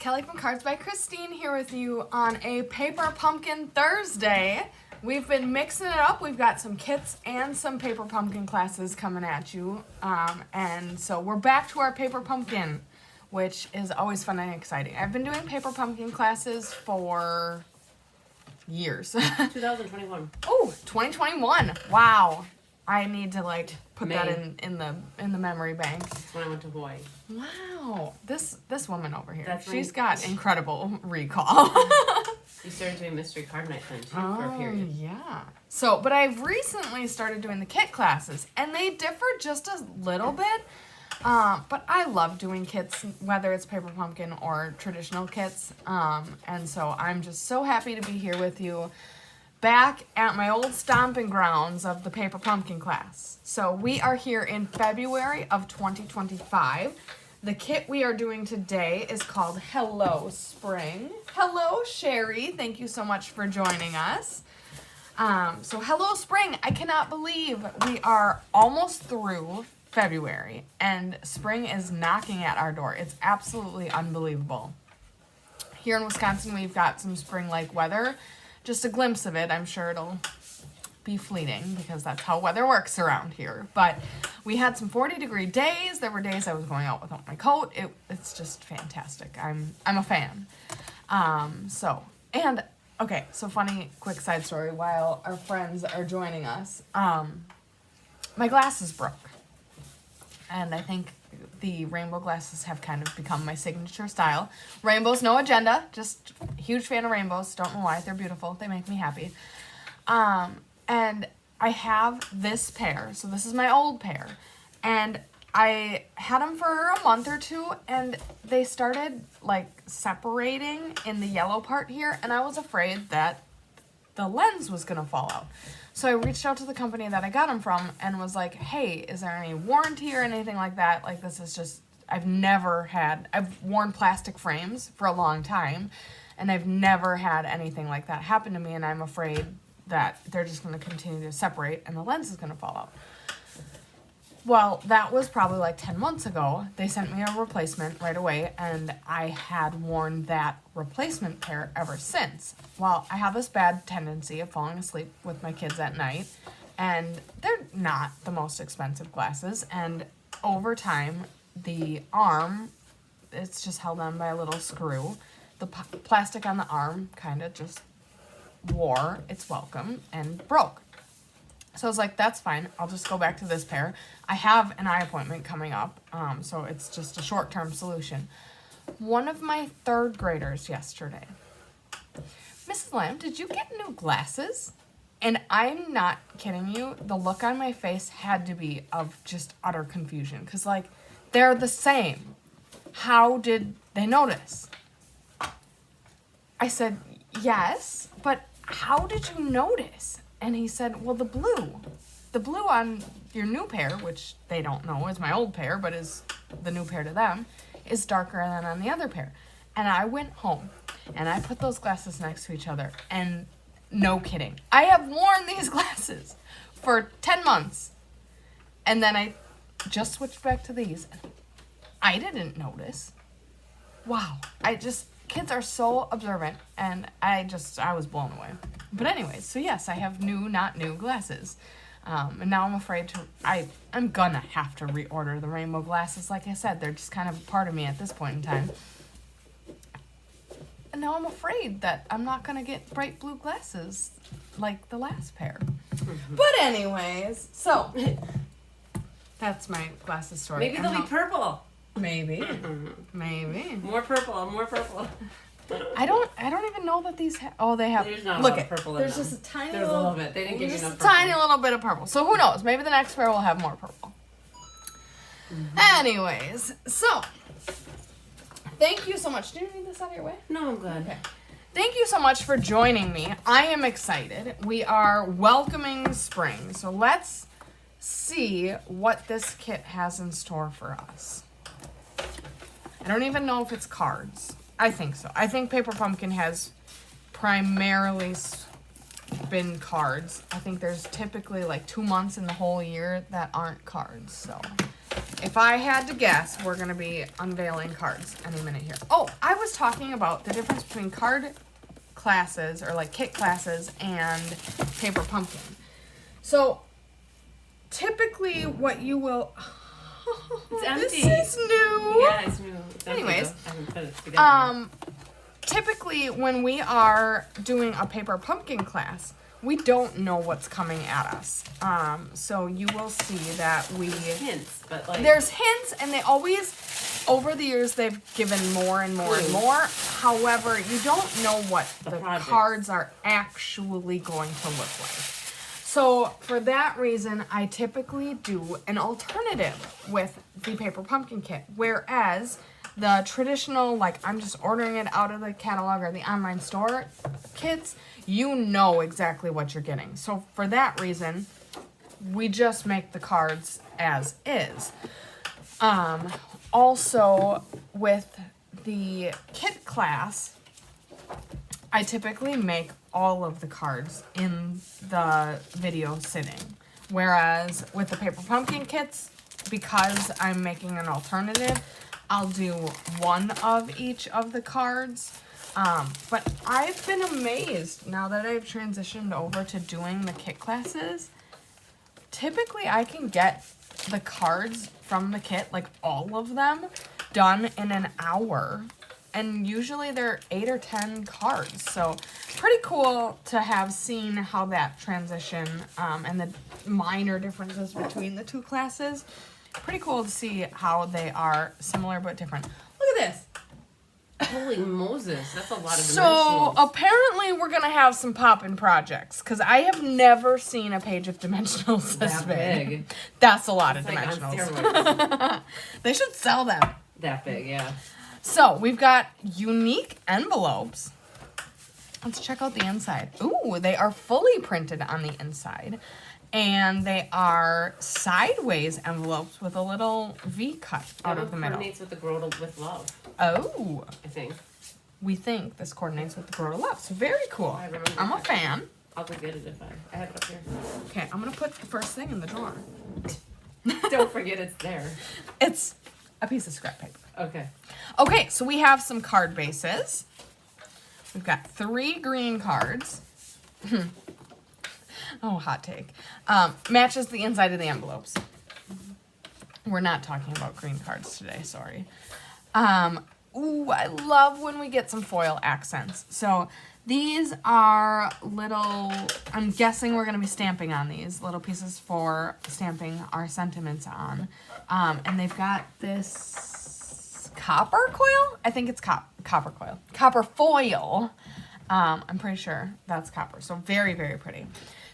Kelly from Cards by Christine here with you on a Paper Pumpkin Thursday. We've been mixing it up. We've got some kits and some Paper Pumpkin classes coming at you. And so we're back to our Paper Pumpkin, which is always fun and exciting. I've been doing Paper Pumpkin classes for years. 2021. Oh, 2021. Wow. I need to put May. that in the memory bank. That's when I went to Hawaii. Wow. This woman over here. That's She's right. got incredible recall. You started doing mystery card night then too for a Oh, period. yeah. So, but I've recently started doing the kit classes, and they differ just a little bit. But I love doing kits, whether it's Paper Pumpkin or traditional kits. And so I'm just so happy to be here with you back at my old stomping grounds of the Paper Pumpkin class. So we are here in February of 2025. The kit we are doing today is called Hello Spring. Hello Sherry, thank you so much for joining us. So Hello Spring, I cannot believe we are almost through February and spring is knocking at our door. It's absolutely unbelievable. Here in Wisconsin, we've got some spring-like weather. Just a glimpse of it. I'm sure it'll be fleeting because that's how weather works around here. But we had some 40-degree days. There were days I was going out without my coat. It's just fantastic. I'm a fan. So funny quick side story while our friends are joining us. My glasses broke. And I think the rainbow glasses have kind of become my signature style. Rainbows, no agenda. Just huge fan of rainbows. Don't know why. They're beautiful. They make me happy. And I have this pair. So this is my old pair. And I had them for a month or two. And they started separating in the yellow part here. And I was afraid that the lens was going to fall out. So I reached out to the company that I got them from and was like, hey, is there any warranty or anything like that? This is just, I've worn plastic frames for a long time, and I've never had anything like that happen to me, and I'm afraid that they're just going to continue to separate and the lens is going to fall out. Well, that was probably 10 months ago. They sent me a replacement right away, and I had worn that replacement pair ever since. Well, I have this bad tendency of falling asleep with my kids at night, and they're not the most expensive glasses, and over time, the arm, it's just held on by a little screw. The plastic on the arm kind of just wore its welcome and broke. So I was like, that's fine. I'll just go back to this pair. I have an eye appointment coming up, so it's just a short-term solution. One of my third graders yesterday, Mrs. Lamb, did you get new glasses? And I'm not kidding you. The look on my face had to be of just utter confusion because, they're the same. How did they notice? I said, yes, but how did you notice? And he said, well, the blue on your new pair, which they don't know is my old pair, but is the new pair to them, is darker than on the other pair. And I went home, and I put those glasses next to each other, and no kidding. I have worn these glasses for 10 months, and then I just switched back to these. I didn't notice. Wow. Kids are so observant, and I was blown away. But anyways, so yes, I have not new glasses. And now I'm afraid I'm gonna have to reorder the rainbow glasses. Like I said, they're just kind of a part of me at this point in time. And now I'm afraid that I'm not gonna get bright blue glasses like the last pair. But anyways, so that's my glasses story. Maybe they'll be purple. Maybe. More purple. I don't even know that these they have. There's not a lot of purple in there's them. just a tiny There's a little bit. They didn't give you enough purple. Tiny little bit of purple. So who knows? Maybe the next pair will have more purple. Anyways, so thank you so much. Do you need this out of your way? No, I'm good. Okay. Thank you so much for joining me. I am excited. We are welcoming spring. So let's see what this kit has in store for us. I don't even know if it's cards. I think so. I think Paper Pumpkin has primarily been cards. I think there's typically 2 months in the whole year that aren't cards. So if I had to guess, we're going to be unveiling cards any minute here. Oh, I was talking about the difference between card classes or like kit classes and paper pumpkin. So typically what you will... It's empty. This is new. Yeah, it's new. It's empty, Anyways, though. I haven't put it together. Typically when we are doing a paper pumpkin class, we don't know what's coming at us. So you will see that Hints, but like... there's hints, and they always, over the years, they've given more and more and more. However, you don't know what the cards are actually going to look like. So for that reason, I typically do an alternative with the paper pumpkin kit, whereas the traditional, like I'm just ordering it out of the catalog or the online store kits, you know exactly what you're getting. So for that reason, we just make the cards as is. Also, with the kit class, I typically make all of the cards in the video sitting. Whereas with the paper pumpkin kits, because I'm making an alternative, I'll do one of each of the cards. But I've been amazed now that I've transitioned over to doing the kit classes. Typically, I can get the cards from the kit, like all of them, done in an hour. And usually they're 8 or 10 cards. So pretty cool to have seen how that transition and the minor differences between the two classes. Pretty cool to see how they are similar but different. Look at this. Holy Moses, that's a lot of So dimensionals. apparently we're going to have some poppin' projects, because I have never seen a page of dimensionals this That big. That's a lot of It's like on dimensionals. steroids. They should sell them. That big, yeah. So we've got unique envelopes. Let's check out the inside. Ooh, they are fully printed on the inside. And they are sideways envelopes with a little V cut out of the middle. Coordinates with the Grow with Love, Oh, I think. we think this coordinates with the Grow to Love. So very cool. I remember I'm a that. fan. I'll go get it if I have it up here. Okay, I'm gonna put the first thing in the drawer. Don't forget it's there. It's a piece of scrap paper. Okay. Okay, so we have some card bases. We've got 3 green cards. Oh, hot take. Matches the inside of the envelopes. We're not talking about green cards today, sorry. Ooh, I love when we get some foil accents. So these are little, I'm guessing we're going to be stamping on these, little pieces for stamping our sentiments on. And they've got this copper coil? I think it's copper coil. Copper foil. I'm pretty sure that's copper. So very, very pretty.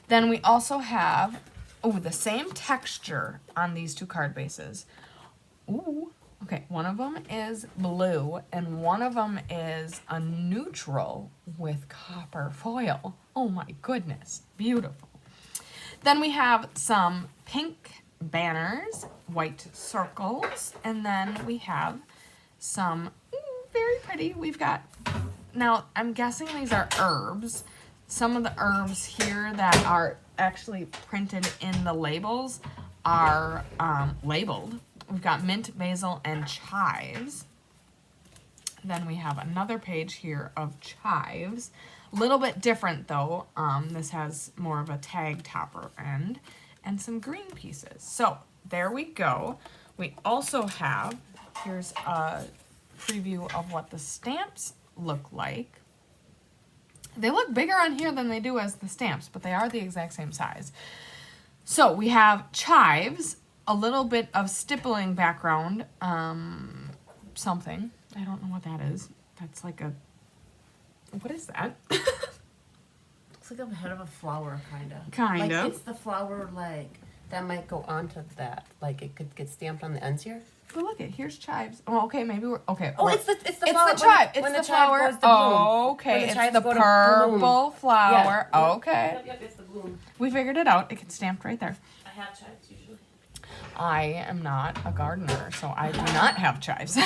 Then we also have, the same texture on these 2 card bases. Ooh, okay, one of them is blue and one of them is a neutral with copper foil. Oh my goodness, beautiful. Then we have some pink banners, white circles, and then we have some, very pretty, we've got, now I'm guessing these are herbs. Some of the herbs here that are actually printed in the labels are labeled. We've got mint, basil, and chives. Then we have another page here of chives. A little bit different though. This has more of a tag topper end and some green pieces. So there we go. We also have, here's a preview of what the stamps look like. They look bigger on here than they do as the stamps, but they are the exact same size. So we have chives, a little bit of stippling background, something. I don't know what that is. That's like a, what is that? Looks like a head of a flower, kinda. Kind of. Like it's the flower, like, that might go onto that. Like it could get stamped on the ends here. But look it, here's chives. Oh, okay, maybe we're, okay. Oh, we're- it's the it's flower. the chive. When It's the the chive flower. goes to bloom. Oh, okay. When the It's chives the go to purple bloom. flower. Yeah. Okay. Yep, it's the bloom. We figured it out. It gets stamped right there. I have chives usually. I am not a gardener, so I do not have chives.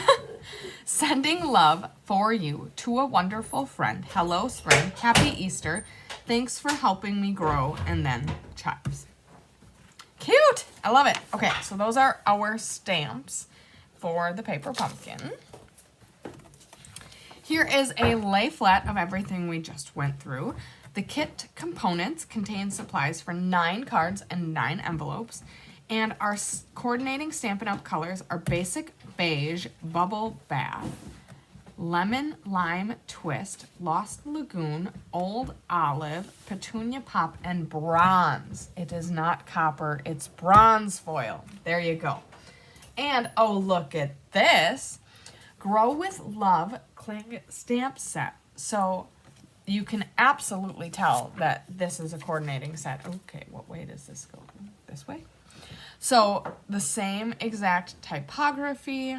Sending love for you to a wonderful friend. Hello, spring. Happy Easter. Thanks for helping me grow. And then chives. Cute. I love it. Okay, so those are our stamps for the paper pumpkin. Here is a lay flat of everything we just went through. The kit components contain supplies for 9 cards and 9 envelopes. And our coordinating Stampin' Up! Colors are Basic Beige, Bubble Bath, Lemon Lime Twist, Lost Lagoon, Old Olive, Petunia Pop, and Bronze. It is not copper, it's bronze foil. There you go. And, oh, look at this. Grow with Love Cling Stamp Set. So you can absolutely tell that this is a coordinating set. Okay, what way does this go? This way? So the same exact typography.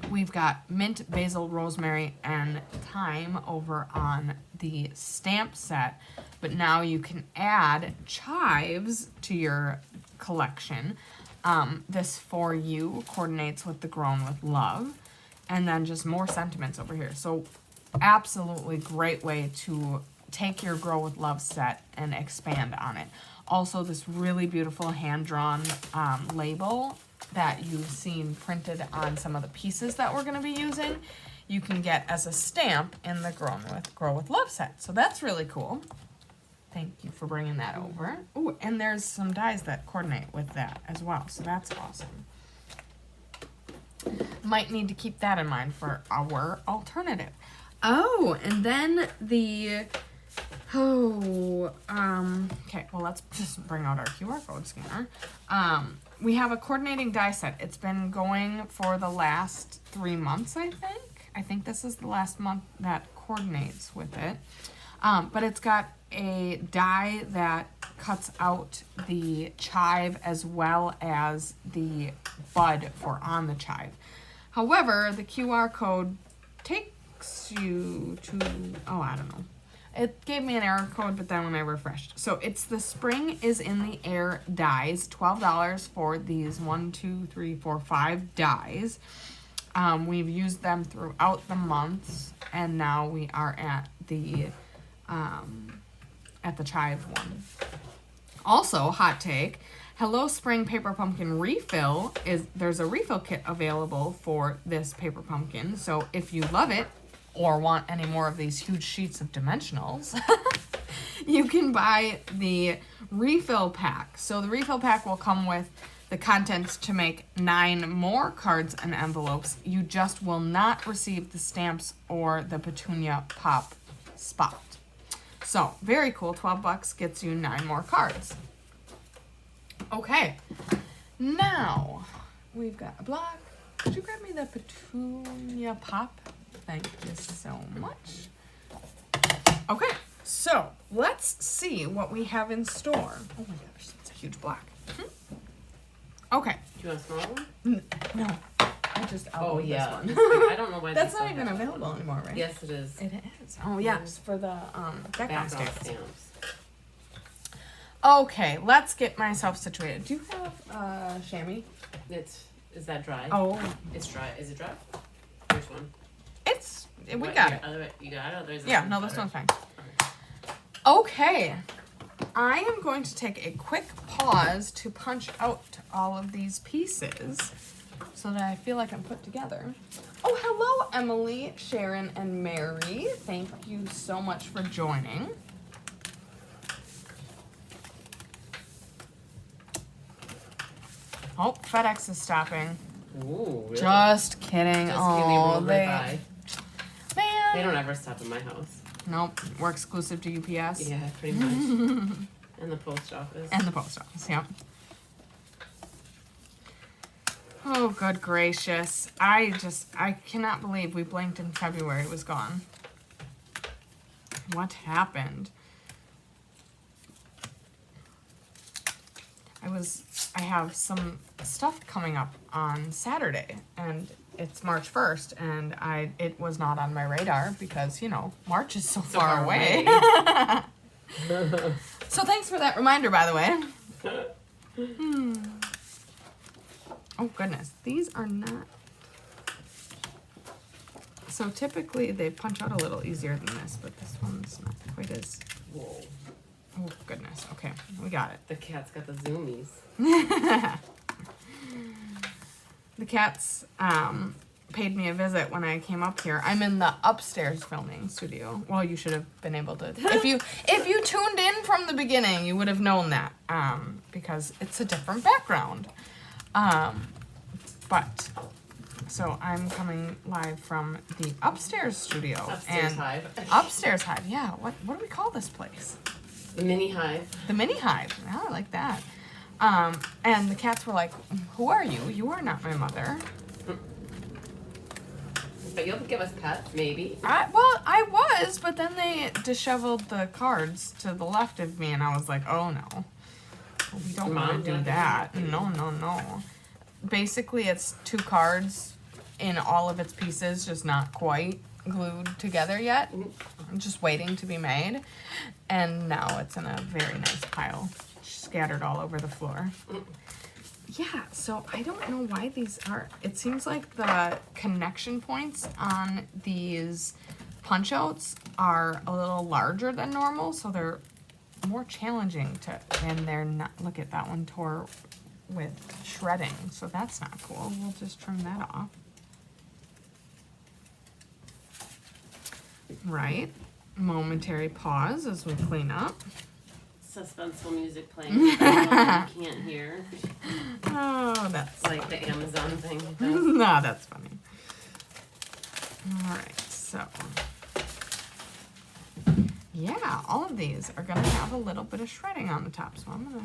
We've got mint, basil, rosemary, and thyme over on the stamp set. But now you can add chives to your collection. This For You coordinates with the Grown with Love. And then just more sentiments over here. So absolutely great way to take your Grow with Love set and expand on it. Also, this really beautiful hand-drawn label that you've seen printed on some of the pieces that we're going to be using, you can get as a stamp in the Grow with Love set. So that's really cool. Thank you for bringing that over. Ooh, and there's some dies that coordinate with that as well. So that's awesome. Might need to keep that in mind for our alternative. Oh, and then the... okay, well, let's just bring out our QR code scanner. We have a coordinating die set. It's been going for the last 3 months, I think. I think this is the last month that coordinates with it. But it's got a die that cuts out the chive as well as the bud for on the chive. However, the QR code takes you to, oh, I don't know. It gave me an error code, but then when I refreshed. So it's the Spring is in the Air dies, $12 for these 5 dies. We've used them throughout the months, and now we are at the chive one. Also, hot take, Hello Spring Paper Pumpkin Refill there's a refill kit available for this paper pumpkin. So if you love it, or want any more of these huge sheets of dimensionals, you can buy the refill pack. So the refill pack will come with the contents to make 9 more cards and envelopes. You just will not receive the stamps or the Petunia Pop spot. So very cool, $12 gets you 9 more cards. Okay, now we've got a block. Could you grab me the Petunia Pop? Thank you so much. Okay, so let's see what we have in store. Oh my gosh, that's a huge block. Okay. Do you want a small one? No, I just elbowed this one. I don't know why that's not even available anymore, right? Yes, it is. It is. Oh yes, for the background stamps. Okay, let's get myself situated. Do you have chamois? Is that dry? Oh, it's dry. Is it dry? Which one? We got it. You got it? Otherwise Yeah, no, this one's fine. Okay. I am going to take a quick pause to punch out all of these pieces so that I feel like I'm put together. Oh, hello, Emily, Sharon, and Mary. Thank you so much for joining. Oh, FedEx is stopping. Ooh, really? Just kidding. Just oh, man. They don't ever stop at my house. Nope, we're exclusive to UPS. Yeah, pretty much. And the post office. And the post office, yep. Oh, good gracious. I cannot believe we blinked in February it was gone. What happened? I have some stuff coming up on Saturday, and it's March 1st, and it was not on my radar because, March is so far away. So thanks for that reminder, by the way. Oh, goodness. These are not... So typically they punch out a little easier than this, but this one's not quite as... Whoa. Oh, goodness. Okay, we got it. The cat's got the zoomies. The cats paid me a visit when I came up here. I'm in the upstairs filming studio. Well, you should have been able to. If you tuned in from the beginning, you would have known that because it's a different background. But so I'm coming live from the upstairs studio. Upstairs hive. Upstairs hive. Yeah. What do we call this place? The mini hive. The mini hive. Yeah, I like that. And the cats were like, "Who are you? You are not my mother." But you'll give us pets, maybe. I was, but then they disheveled the cards to the left of me, and I was like, "Oh no, we don't want to do that." No. Basically, it's 2 cards in all of its pieces, just not quite glued together yet. I'm just waiting to be made, and now it's in a very nice pile, scattered all over the floor. Yeah, so I don't know why these are. It seems like the connection points on these punch outs are a little larger than normal, so they're more challenging to, and they're not. Look at that one tore with shredding, so that's not cool. We'll just trim that off. Right. Momentary pause as we clean up. Suspenseful music playing. You can't hear. Oh, that's like funny. the Amazon thing. No, that's funny. All right, so yeah, all of these are gonna have a little bit of shredding on the top, so I'm gonna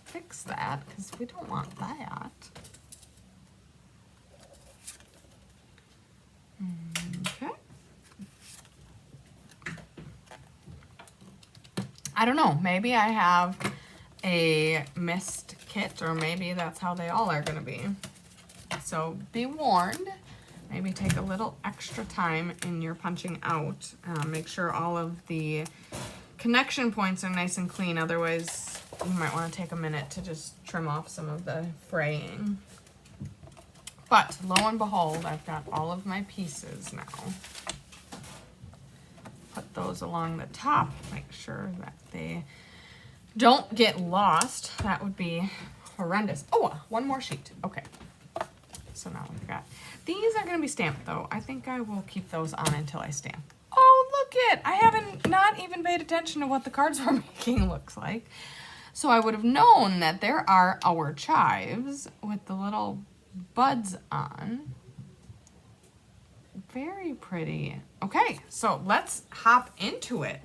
fix that because we don't want that. Okay. I don't know, maybe I have a missed kit, or maybe that's how they all are gonna be. So be warned, maybe take a little extra time in your punching out. Make sure all of the connection points are nice and clean, otherwise you might wanna take a minute to just trim off some of the fraying. But lo and behold, I've got all of my pieces now. Put those along the top, make sure that they don't get lost. That would be horrendous. Oh, one more sheet. Okay. So now we've got, these are gonna be stamped though. I think I will keep those on until I stamp. Oh, look it! I haven't not even paid attention to what the cards we're making looks like. So I would have known that there are our chives with the little buds on. Very pretty. Okay, so let's hop into it.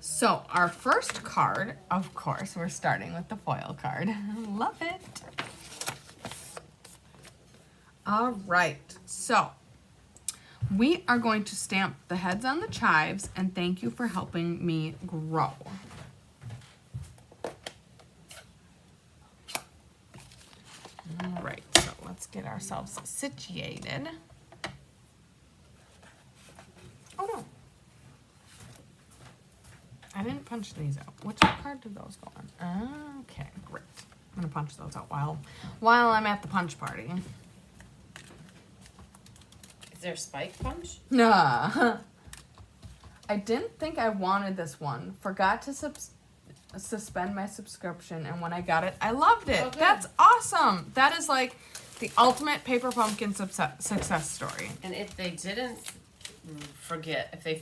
So our first card, of course, we're starting with the foil card. Love it. All right, so we are going to stamp the heads on the chives, and thank you for helping me grow. All right, so let's get ourselves situated. Oh no. I didn't punch these out. Which card did those go on? Okay, great. I'm gonna punch those out while I'm at the punch party. Is there a spike punch? Nah. I didn't think I wanted this one. Forgot to suspend my subscription, and when I got it, I loved it. Okay. That's awesome. That is like the ultimate Paper Pumpkin success story. And if they didn't forget, if they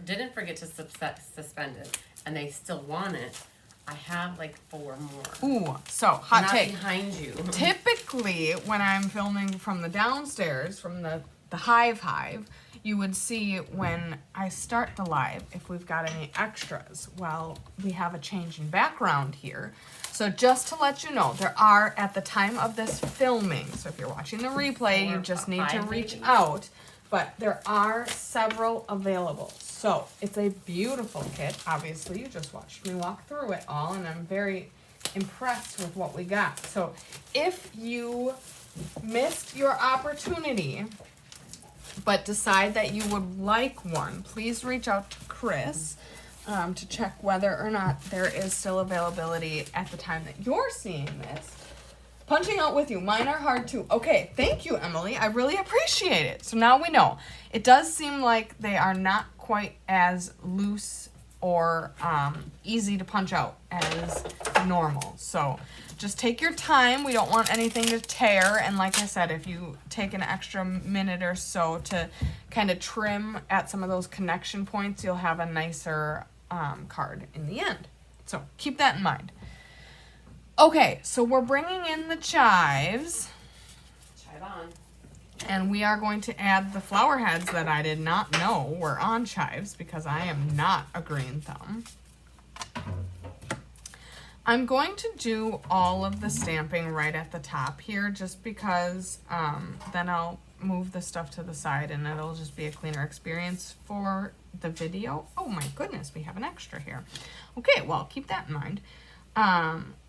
didn't forget to suspend it, and they still want it, I have like 4 more. Ooh, so hot Not take. behind you. Typically, when I'm filming from the downstairs, from the hive, you would see when I start the live if we've got any extras. Well, we have a change in background here. So just to let you know, there are, at the time of this filming, so if you're watching the replay, you just need to reach out, but there are several available. So it's a beautiful kit. Obviously, you just watched me walk through it all, and I'm very impressed with what we got. So if you missed your opportunity, but decide that you would like one, please reach out to Chris to check whether or not there is still availability at the time that you're seeing this. Punching out with you. Mine are hard too. Okay, thank you, Emily. I really appreciate it. So now we know. It does seem like they are not quite as loose or easy to punch out as normal. So just take your time. We don't want anything to tear. And like I said, if you take an extra minute or so to kind of trim at some of those connection points, you'll have a nicer card in the end. So keep that in mind. Okay, so we're bringing in the chives. Chive on. And we are going to add the flower heads that I did not know were on chives because I am not a green thumb. I'm going to do all of the stamping right at the top here just because then I'll move the stuff to the side and it'll just be a cleaner experience for the video. Oh my goodness, we have an extra here. Okay, well, keep that in mind.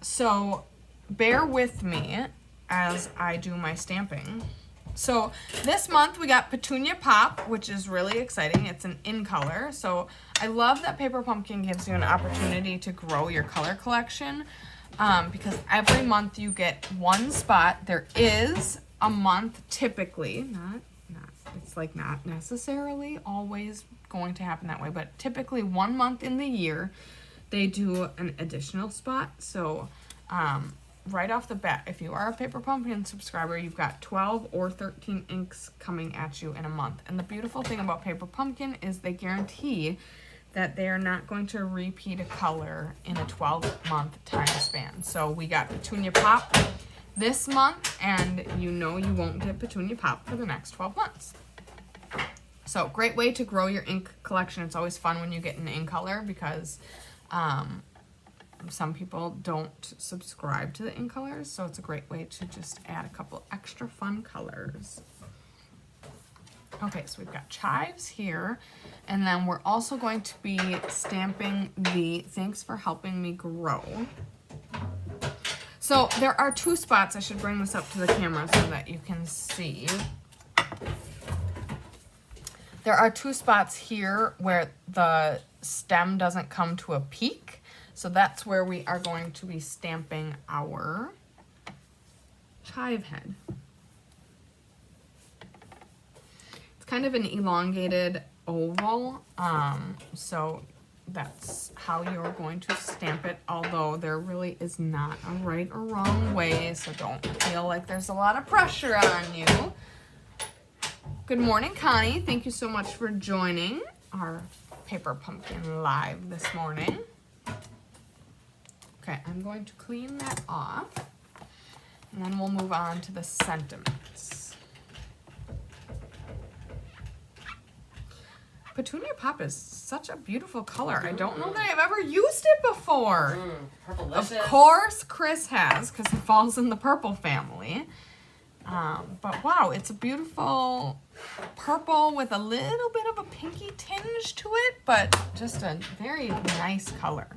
So bear with me as I do my stamping. So this month we got Petunia Pop, which is really exciting. It's an in color. So I love that Paper Pumpkin gives you an opportunity to grow your color collection because every month you get one spot. There is a month typically, it's like not necessarily always going to happen that way, but typically 1 month in the year they do an additional spot. So right off the bat, if you are a Paper Pumpkin subscriber, you've got 12 or 13 inks coming at you in a month. And the beautiful thing about Paper Pumpkin is they guarantee that they are not going to repeat a color in a 12-month time span. So we got Petunia Pop this month, and you know you won't get Petunia Pop for the next 12 months. So great way to grow your ink collection. It's always fun when you get an in color because some people don't subscribe to the in colors, so it's a great way to just add a couple extra fun colors. Okay, so we've got chives here, and then we're also going to be stamping the Thanks for Helping Me Grow. So there are two spots. I should bring this up to the camera so that you can see. There are two spots here where the stem doesn't come to a peak. So that's where we are going to be stamping our chive head. It's kind of an elongated oval, so that's how you're going to stamp it, although there really is not a right or wrong way, so don't feel like there's a lot of pressure on you. Good morning, Connie. Thank you so much for joining our Paper Pumpkin Live this morning. Okay, I'm going to clean that off, and then we'll move on to the sentiments. Petunia Pop is such a beautiful color. I don't know that I've ever used it before. Of course Chris has, because he falls in the purple family. But wow, it's a beautiful purple with a little bit of a pinky tinge to it, but just a very nice color.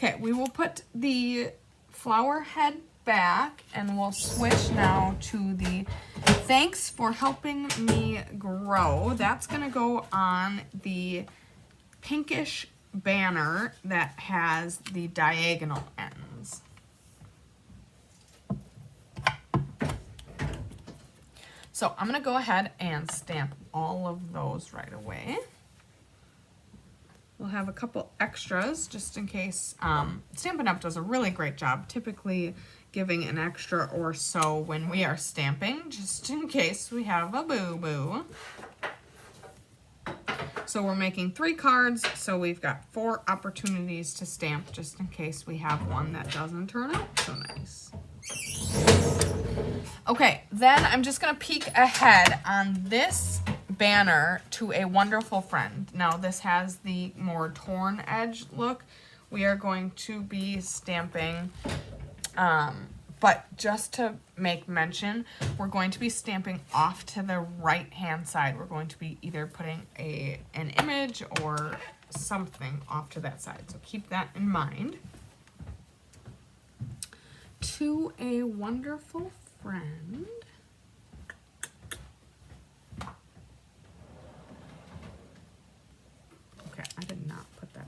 Okay, we will put the flower head back and we'll switch now to the Thanks for Helping Me Grow. That's going to go on the pinkish banner that has the diagonal ends. So I'm going to go ahead and stamp all of those right away. We'll have a couple extras just in case. Stampin' Up! Does a really great job, typically giving an extra or so when we are stamping, just in case we have a boo-boo. So we're making 3 cards, so we've got 4 opportunities to stamp just in case we have one that doesn't turn out so nice. Okay, then I'm just gonna peek ahead on this banner to A Wonderful Friend. Now this has the more torn edge look. We are going to be stamping, but just to make mention, we're going to be stamping off to the right hand side. We're going to be either putting an image or something off to that side, so keep that in mind. To A Wonderful Friend. Okay, I did not put that.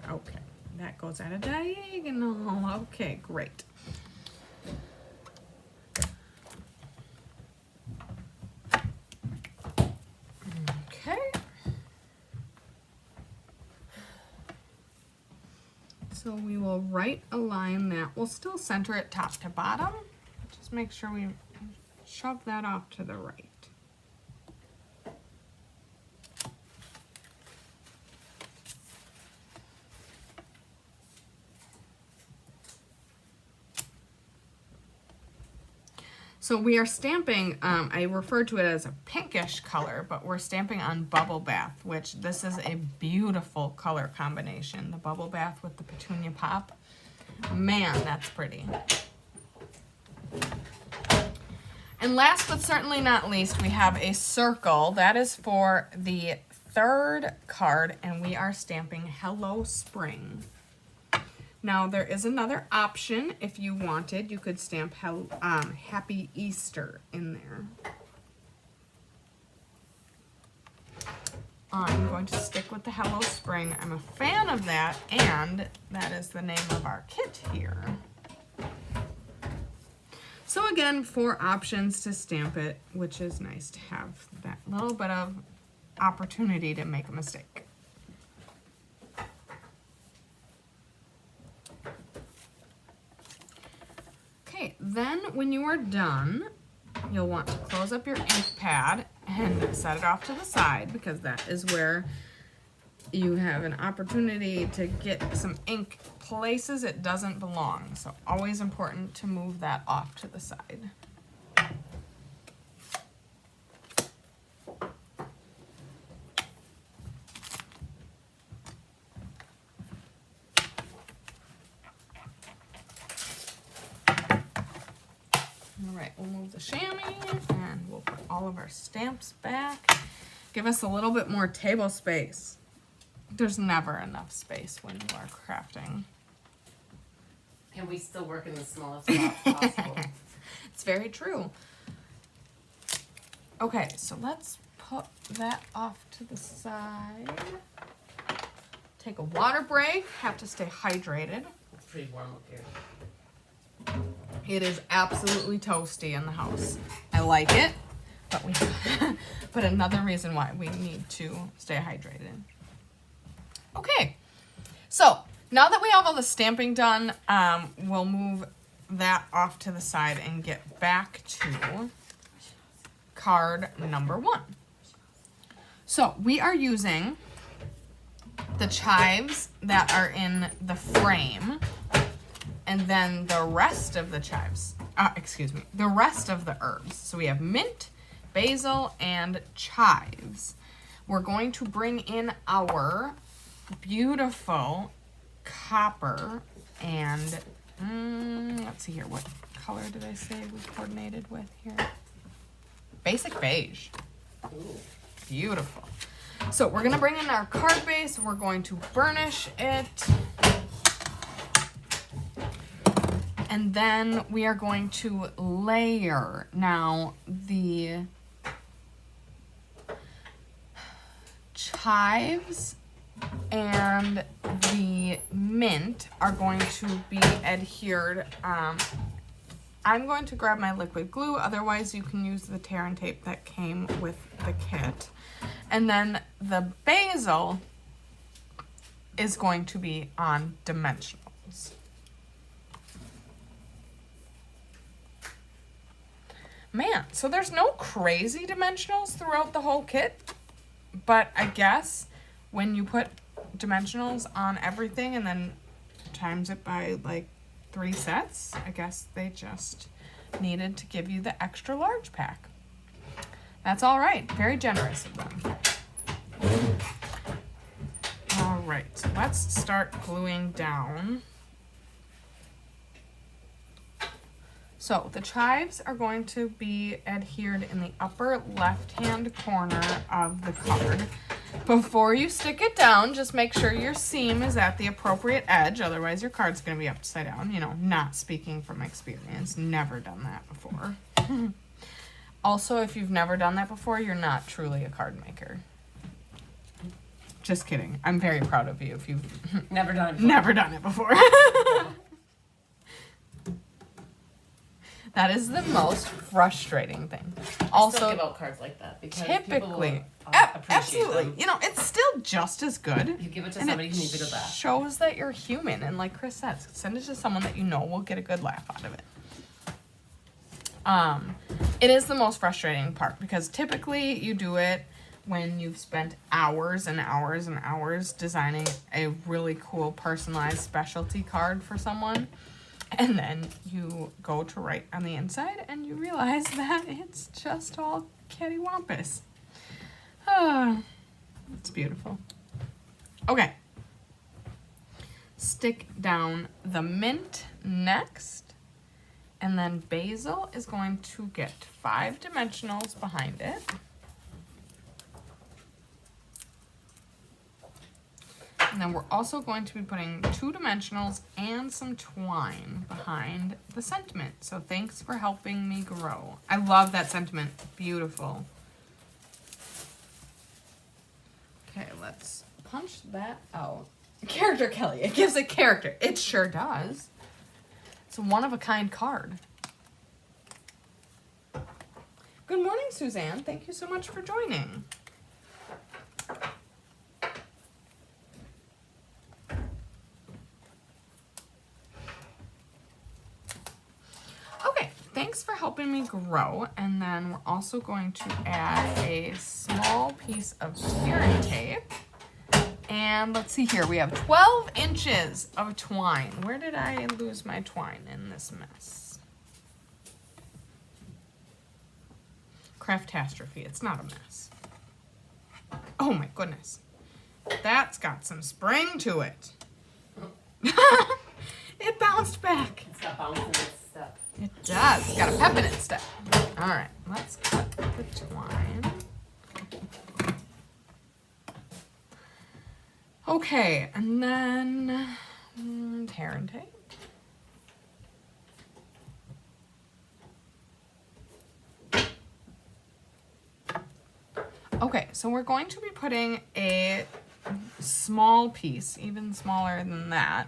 Okay, that goes at a diagonal. Okay, great. Okay. So we will right align that. We'll still center it top to bottom. Just make sure we shove that off to the right. So we are stamping, I refer to it as a pinkish color, but we're stamping on Bubble Bath, which this is a beautiful color combination. The Bubble Bath with the Petunia Pop. Man, that's pretty. And last but certainly not least, we have a circle. That is for the third card, and we are stamping Hello Spring. Now, there is another option. If you wanted, you could stamp Happy Easter in there. I'm going to stick with the Hello Spring. I'm a fan of that, and that is the name of our kit here. So again, 4 options to stamp it, which is nice to have that little bit of opportunity to make a mistake. Okay, then when you are done, you'll want to close up your ink pad and set it off to the side, because that is where you have an opportunity to get some ink places it doesn't belong. So always important to move that off to the side. All right, we'll move the chamois and we'll put all of our stamps back. Give us a little bit more table space. There's never enough space when you are crafting. And we still work in the smallest box possible. It's very true. Okay, so let's put that off to the side. Take a water break. Have to stay hydrated. It's pretty warm up here. It is absolutely toasty in the house. I like it, but but another reason why we need to stay hydrated. Okay, so now that we have all the stamping done, we'll move that off to the side and get back to card number 1. So we are using the chives that are in the frame, and then the rest of the chives, the rest of the herbs. So we have mint, basil, and chives. We're going to bring in our beautiful copper and, let's see here, what color did I say we coordinated with here? Basic beige. Ooh. Beautiful. So we're gonna bring in our card base, we're going to burnish it, and then we are going to layer. Now, the chives and the mint are going to be adhered. I'm going to grab my liquid glue, otherwise you can use the tear and tape that came with the kit. And then the basil is going to be on dimensionals. Man, so there's no crazy dimensionals throughout the whole kit, but I guess when you put dimensionals on everything and then times it by like 3 sets, I guess they just needed to give you the extra large pack. That's all right. Very generous of them. All right, so let's start gluing down. So the chives are going to be adhered in the upper left-hand corner of the card. Before you stick it down, just make sure your seam is at the appropriate edge, otherwise your card's going to be upside down. You know, not speaking from experience, never done that before. Also, if you've never done that before, you're not truly a card maker. Just kidding. I'm very proud of you if you've Never done it before. never done it before. That is the most frustrating thing. also still give out cards like that because typically, people will, appreciate absolutely, them. you know, it's still just as good. You give it to and somebody it who needs a good laugh. shows that you're human, and like Chris says, send it to someone that you know will get a good laugh out of it. It is the most frustrating part because typically you do it when you've spent hours and hours and hours designing a really cool personalized specialty card for someone, and then you go to write on the inside and you realize that it's just all cattywampus. It's beautiful. Okay. Stick down the mint next. And then Basil is going to get 5 dimensionals behind it. And then we're also going to be putting 2 dimensionals and some twine behind the sentiment. So thanks for helping me grow. I love that sentiment. Beautiful. Okay, let's punch that out. Character, Kelly. It gives it character. It sure does. It's a one-of-a-kind card. Good morning, Suzanne. Thank you so much for joining. Okay, thanks for helping me grow. And then we're also going to add a small piece of tearing tape. And let's see here, we have 12 inches of twine. Where did I lose my twine in this mess? Craftastrophe, it's not a mess. Oh my goodness. That's got some spring to it. It bounced back. It's got bounce in its step. It does, it's got a pep in its step. All right, let's cut the twine. Okay, and then tear and tape. Okay, so we're going to be putting a small piece, even smaller than that,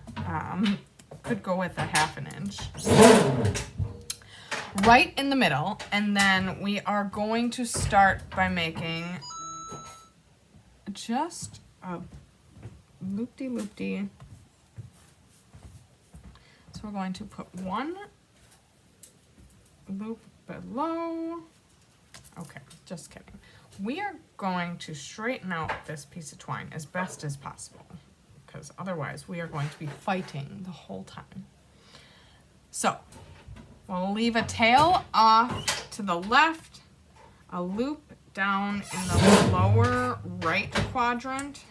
could go with a 1/2 inch, right in the middle, and then we are going to start by making just a loop-de-loop-de. So we're going to put 1 loop below. Okay, just kidding. We are going to straighten out this piece of twine as best as possible, because otherwise we are going to be fighting the whole time. So we'll leave a tail off to the left, a loop down in the lower right quadrant.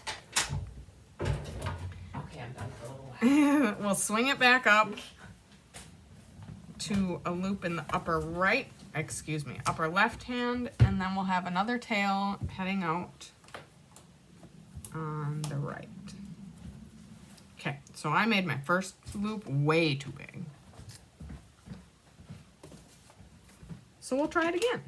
Okay, I'm done for a little while. We'll swing it back up to a loop in the upper left hand, and then we'll have another tail heading out on the right. Okay, so I made my first loop way too big. So we'll try it again.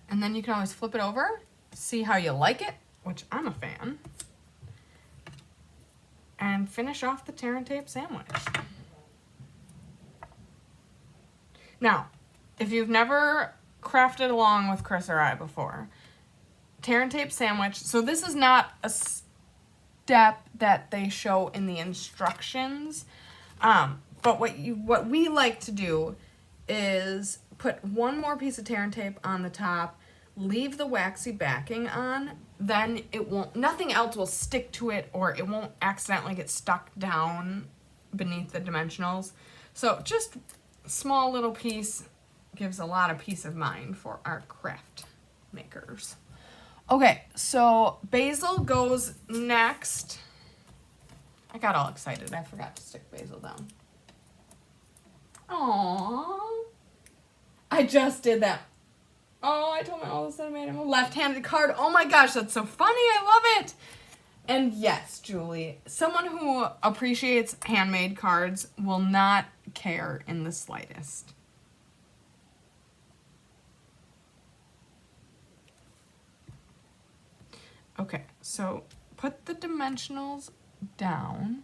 And then you can always flip it over, see how you like it, which I'm a fan, and finish off the tear and tape sandwich. Now, if you've never crafted along with Chris or I before, tear and tape sandwich, so this is not a step that they show in the instructions, but what we like to do is put 1 more piece of tear and tape on the top, leave the waxy backing on, then nothing else will stick to it, or it won't accidentally get stuck down beneath the dimensionals. So just a small little piece gives a lot of peace of mind for our craft makers. Okay, so basil goes next. I got all excited. I forgot to stick basil down. Aww. I just did that. Oh, I told my oldest that I made him a left-handed card. Oh my gosh, that's so funny. I love it. And yes, Julie, someone who appreciates handmade cards will not care in the slightest. Okay, so put the dimensionals down.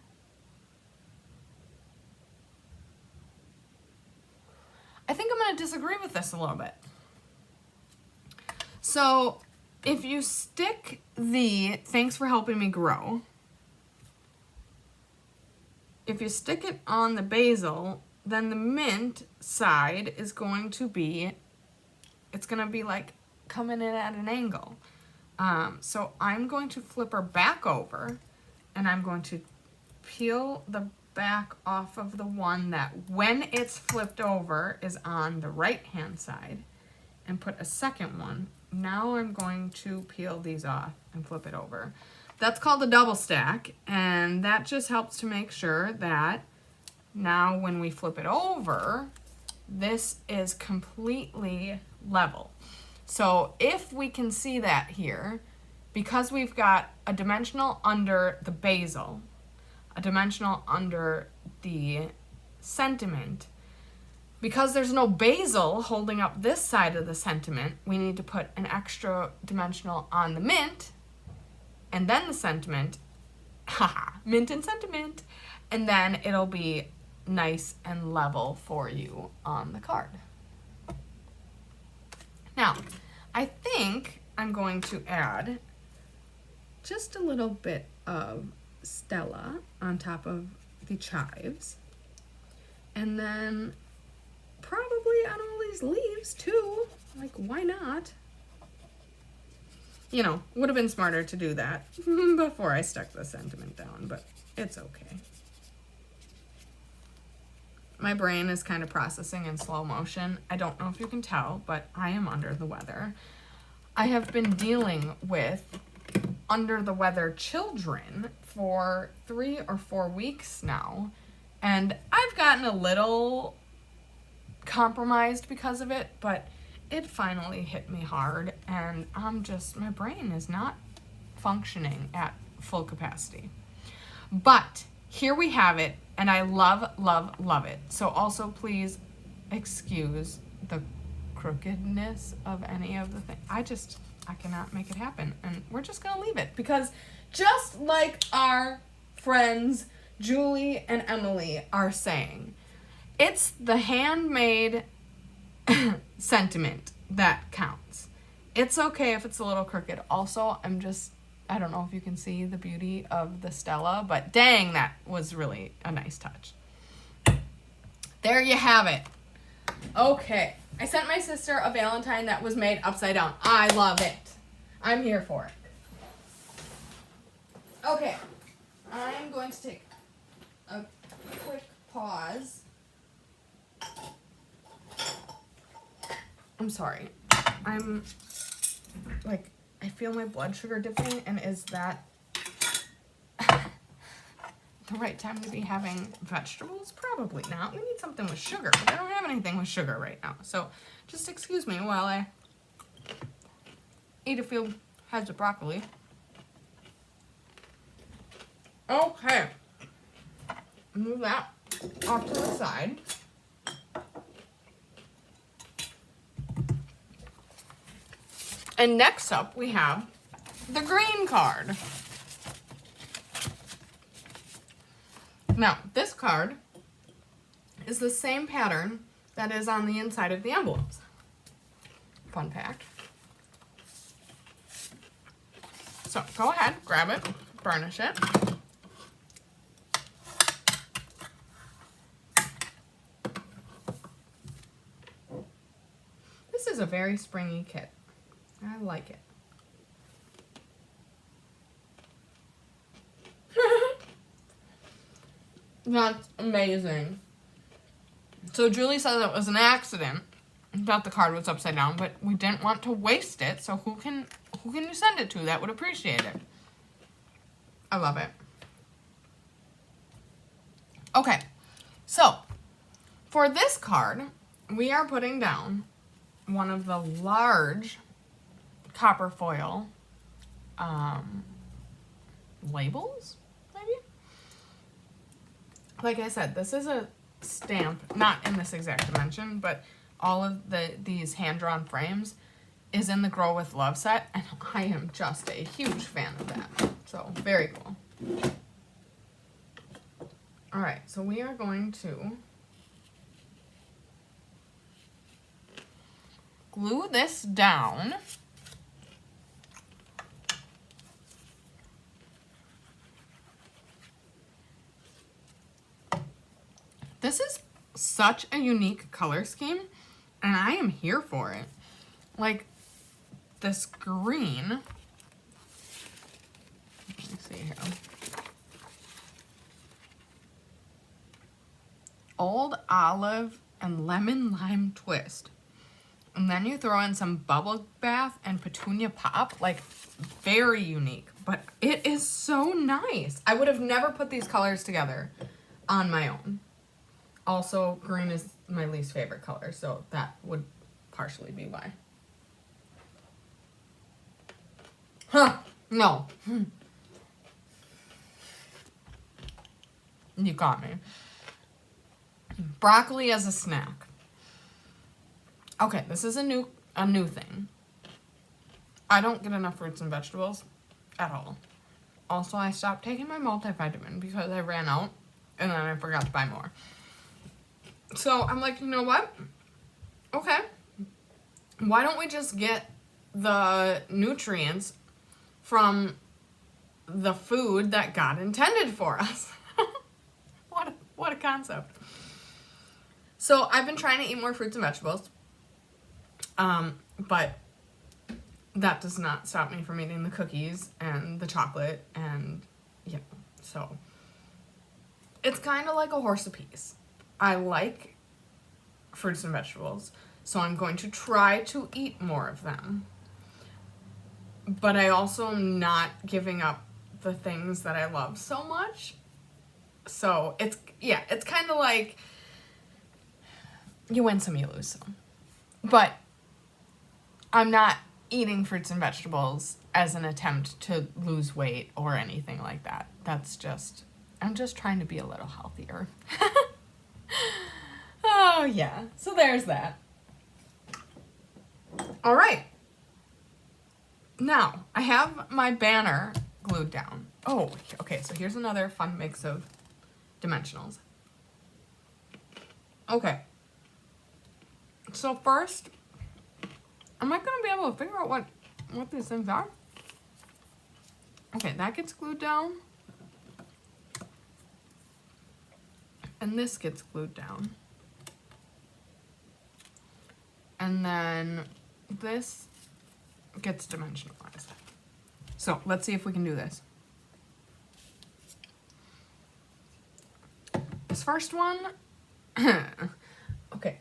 I think I'm going to disagree with this a little bit. So if you stick the Thanks for Helping Me Grow, if you stick it on the basil, then the mint side is going to be, it's going to be like coming in at an angle. So I'm going to flip her back over, and I'm going to peel the back off of the one that, when it's flipped over, is on the right hand side, and put a second one. Now I'm going to peel these off and flip it over. That's called a double stack, and that just helps to make sure that now when we flip it over, this is completely level. So if we can see that here, because we've got a dimensional under the basil, a dimensional under the sentiment, because there's no basil holding up this side of the sentiment, we need to put an extra dimensional on the mint, and then the sentiment, haha, mint and sentiment, and then it'll be nice and level for you on the card. Now, I think I'm going to add just a little bit of Stella on top of the chives, and then probably on all these leaves too. Like, why not? You know, would have been smarter to do that before I stuck the sentiment down, but it's okay. My brain is kind of processing in slow motion. I don't know if you can tell, but I am under the weather. I have been dealing with under the weather children for 3 or 4 weeks now, and I've gotten a little compromised because of it, but it finally hit me hard, and my brain is not functioning at full capacity. But here we have it, and I love, love, love it. So also please excuse the crookedness of any of the things. I cannot make it happen, and we're just gonna leave it, because just like our friends Julie and Emily are saying, it's the handmade sentiment that counts. It's okay if it's a little crooked. Also, I don't know if you can see the beauty of the Stella, but dang, that was really a nice touch. There you have it. Okay, I sent my sister a Valentine that was made upside down. I love it. I'm here for it. Okay, I'm going to take a quick pause. I'm sorry. I feel my blood sugar dipping, and is that the right time to be having vegetables? Probably not. We need something with sugar, but I don't have anything with sugar right now. So just excuse me while I eat a few heads of broccoli. Okay. Move that off to the side. And next up, we have the green card. Now, this card is the same pattern that is on the inside of the envelopes. Fun fact. So, go ahead, grab it, burnish it. This is a very springy kit. I like it. That's amazing. So Julie said it was an accident that the card was upside down, but we didn't want to waste it, so who can you send it to that would appreciate it? I love it. Okay, so for this card, we are putting down one of the large copper foil labels, maybe? Like I said, this is a stamp, not in this exact dimension, but all of these hand-drawn frames is in the Grow with Love set, and I am just a huge fan of that. So, very cool. All right, so we are going to glue this down. This is such a unique color scheme, and I am here for it. Like, this green, let me see here. Old olive and lemon lime twist. And then you throw in some bubble bath and petunia pop. Like, very unique. But it is so nice. I would have never put these colors together on my own. Also, green is my least favorite color, so that would partially be why. Huh. No. You got me. Broccoli as a snack. Okay, this is a new thing. I don't get enough fruits and vegetables at all. Also, I stopped taking my multivitamin because I ran out and then I forgot to buy more. So I'm like, you know what? Okay. Why don't we just get the nutrients from the food that God intended for us? What a concept. So I've been trying to eat more fruits and vegetables. But that does not stop me from eating the cookies and the chocolate and, so it's kind of like a horse apiece. I like fruits and vegetables, so I'm going to try to eat more of them. But I also am not giving up the things that I love so much. So it's kind of like you win some, you lose some. But I'm not eating fruits and vegetables as an attempt to lose weight or anything like that. I'm just trying to be a little healthier. Oh, yeah. So there's that. All right. Now, I have my banner glued down. Oh, okay. So here's another fun mix of dimensionals. Okay. So first, am I going to be able to figure out what these things are? Okay, that gets glued down. And this gets glued down. And then this gets dimensionalized. So let's see if we can do this. This first one, okay.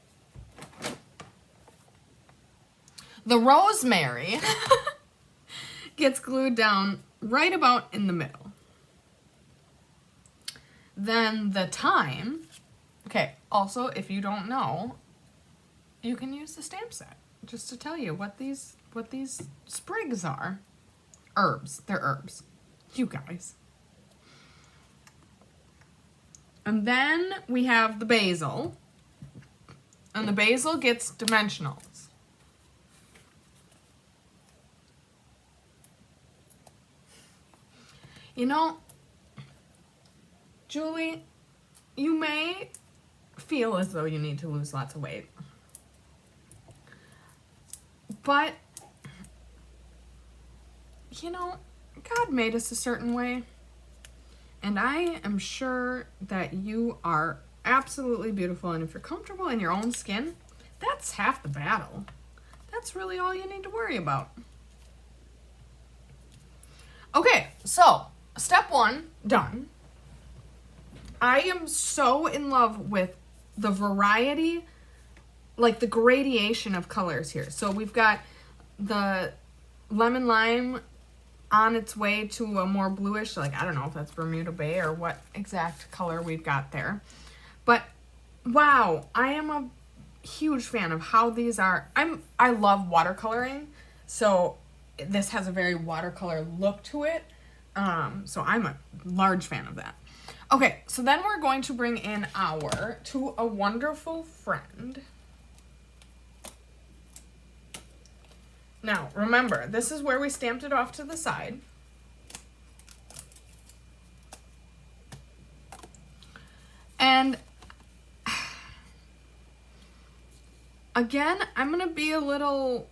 The rosemary gets glued down right about in the middle. Then the thyme, okay, also if you don't know, you can use the stamp set just to tell you what these sprigs are. Herbs, they're herbs. You guys. And then we have the basil. And the basil gets dimensionals. You know, Julie, you may feel as though you need to lose lots of weight. But, you know, God made us a certain way. And I am sure that you are absolutely beautiful. And if you're comfortable in your own skin, that's half the battle. That's really all you need to worry about. Okay, so step one, done. I am so in love with the variety, like the gradation of colors here. So we've got the lemon lime on its way to a more bluish, like I don't know if that's Bermuda Bay or what exact color we've got there. But wow, I am a huge fan of how these are. I love watercoloring, so this has a very watercolor look to it. So I'm a large fan of that. Okay, so then we're going to bring in our To a Wonderful Friend. Now, remember, this is where we stamped it off to the side. Again, I'm going to be a little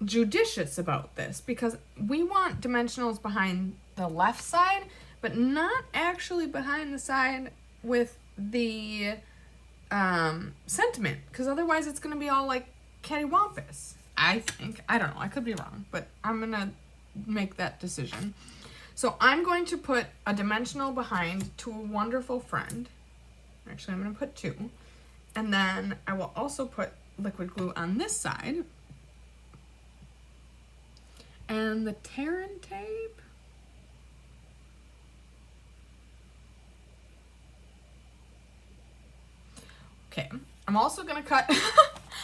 judicious about this because we want dimensionals behind the left side, but not actually behind the side with the sentiment, because otherwise it's going to be all like cattywampus, I think. I don't know. I could be wrong, but I'm going to make that decision. So I'm going to put a dimensional behind To a Wonderful Friend. Actually, I'm going to put 2. And then I will also put liquid glue on this side. And the tear and tape. Okay, I'm also going to cut.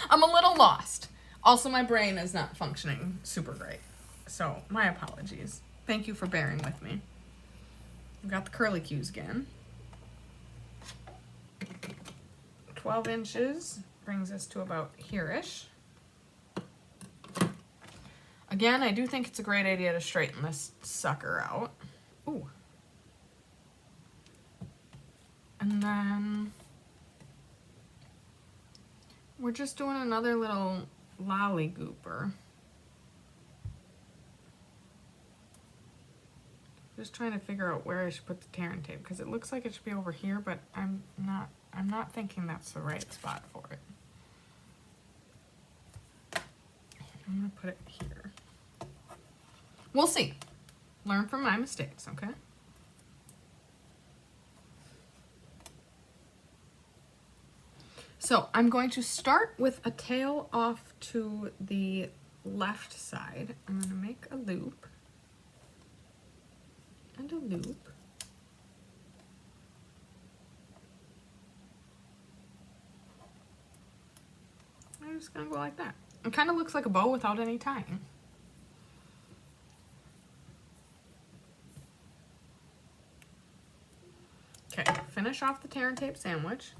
I'm a little lost. Also, my brain is not functioning super great. So, my apologies. Thank you for bearing with me. I've got the curly cues again. 12 inches brings us to about here-ish. Again, I do think it's a great idea to straighten this sucker out. Ooh. And then we're just doing another little lollygooper. Just trying to figure out where I should put the tear and tape, because it looks like it should be over here, but I'm not thinking that's the right spot for it. I'm gonna put it here. We'll see. Learn from my mistakes, okay? So I'm going to start with a tail off to the left side. I'm gonna make a loop and a loop. I'm just gonna go like that. It kind of looks like a bow without any tying. Okay, finish off the tear and tape sandwich.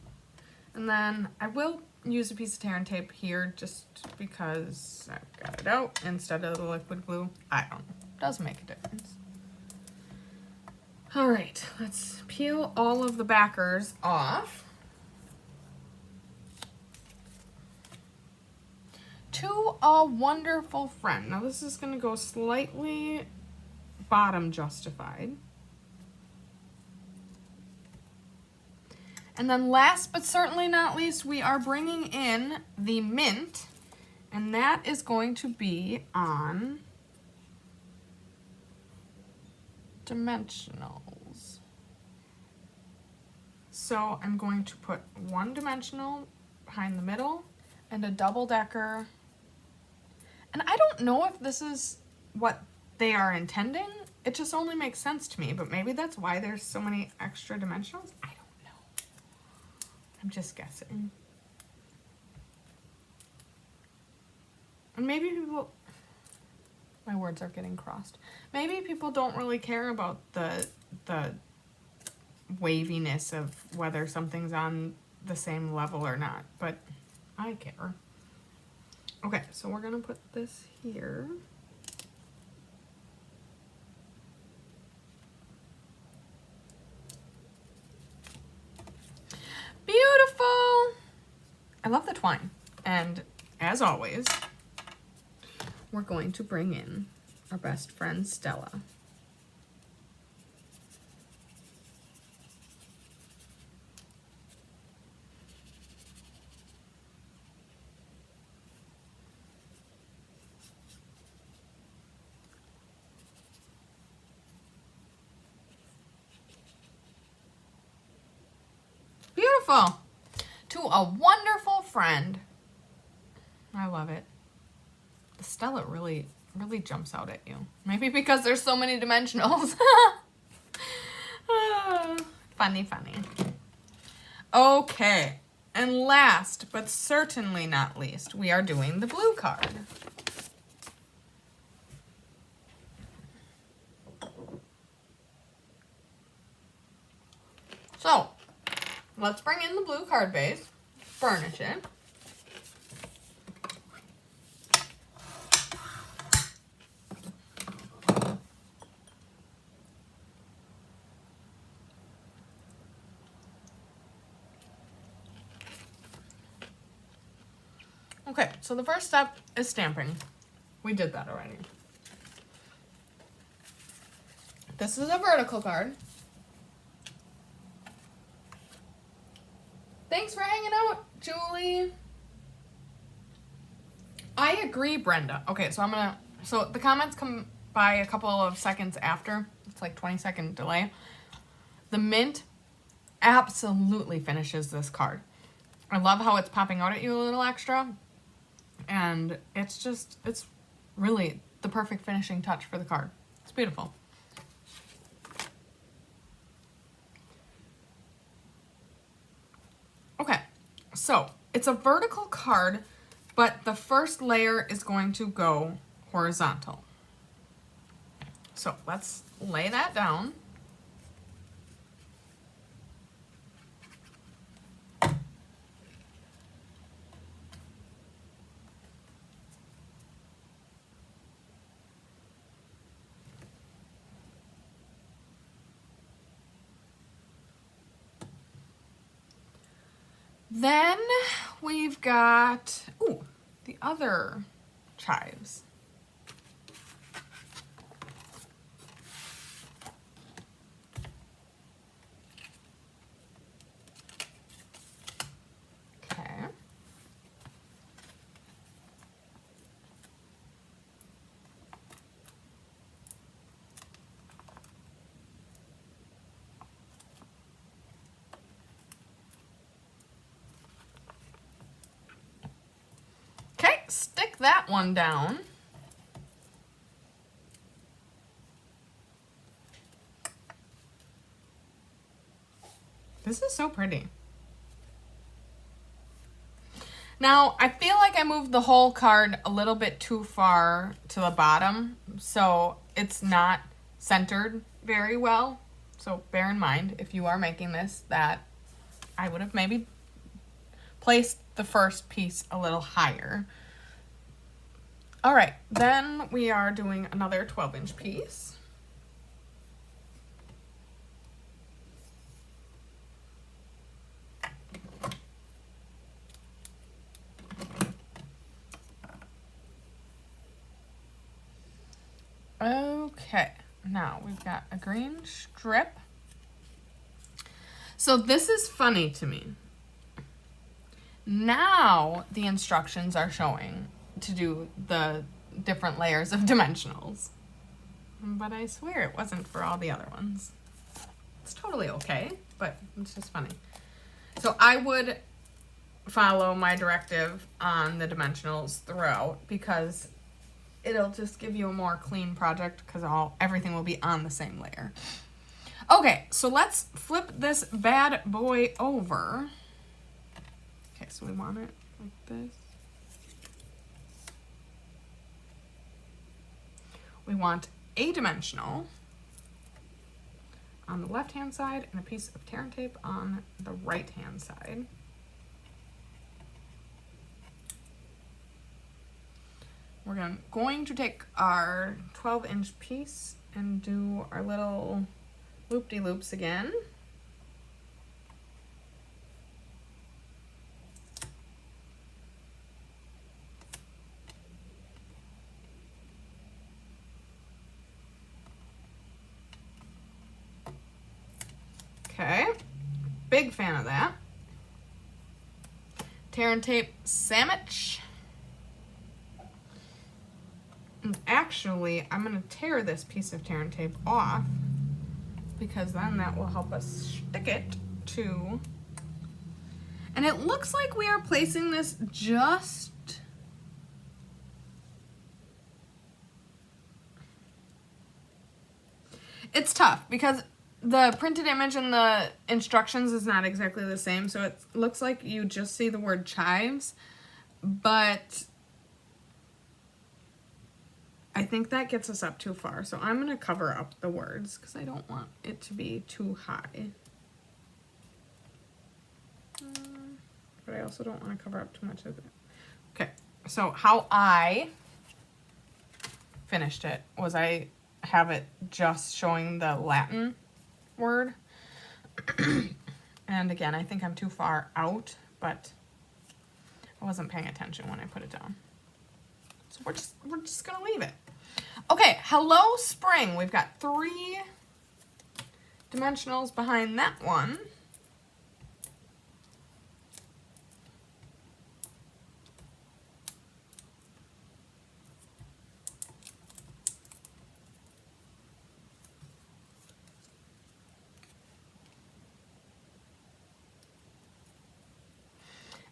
And then I will use a piece of tear and tape here just because I've got it out instead of the liquid glue. I don't know. Does make a difference. All right, let's peel all of the backers off. To a Wonderful Friend. Now this is going to go slightly bottom justified. And then last but certainly not least, we are bringing in the mint, and that is going to be on dimensionals. So I'm going to put one dimensional behind the middle and a double-decker. And I don't know if this is what they are intending. It just only makes sense to me, but maybe that's why there's so many extra dimensionals. I don't know. I'm just guessing. And maybe people, my words are getting crossed. Maybe people don't really care about the waviness of whether something's on the same level or not, but I care. Okay, so we're gonna put this here. Beautiful! I love the twine. And as always, we're going to bring in our best friend, Stella. Beautiful. To a Wonderful Friend. I love it. The Stella really jumps out at you. Maybe because there's so many dimensionals. Funny. Okay. And last, but certainly not least, we are doing the blue card. So, let's bring in the blue card base, burnish it. Okay, so the first step is stamping. We did that already. This is a vertical card. Thanks for hanging out, Julie. I agree, Brenda. Okay, so the comments come by a couple of seconds after. It's like 20-second delay. The mint absolutely finishes this card. I love how it's popping out at you a little extra. And it's really the perfect finishing touch for the card. It's beautiful. Okay, so it's a vertical card, but the first layer is going to go horizontal. So let's lay that down. Then we've got, the other chives. Okay. Okay, stick that one down. This is so pretty. Now, I feel like I moved the whole card a little bit too far to the bottom, so it's not centered very well. So bear in mind, if you are making this, that I would have maybe placed the first piece a little higher. All right, then we are doing another 12-inch piece. Okay, now we've got a green strip. So this is funny to me. Now the instructions are showing to do the different layers of dimensionals. But I swear it wasn't for all the other ones. It's totally okay, but it's just funny. So I would follow my directive on the dimensionals throughout because it'll just give you a more clean project because everything will be on the same layer. Okay, so let's flip this bad boy over. Okay, so we want it like this. We want a dimensional on the left-hand side and a piece of tear and tape on the right-hand side. We're going to take our 12-inch piece and do our little loop-de-loops again. Okay, big fan of that. Tear and tape sandwich. And actually, I'm going to tear this piece of tear and tape off because then that will help us stick it to. And it looks like we are placing this just it's tough because the printed image and the instructions is not exactly the same, so it looks like you just see the word chives, but I think that gets us up too far, so I'm going to cover up the words because I don't want it to be too high. But I also don't want to cover up too much of it. Okay, so how I finished it was I have it just showing the Latin word. And again, I think I'm too far out, but I wasn't paying attention when I put it down. So we're just gonna leave it. Okay, Hello Spring. We've got 3 dimensionals behind that one.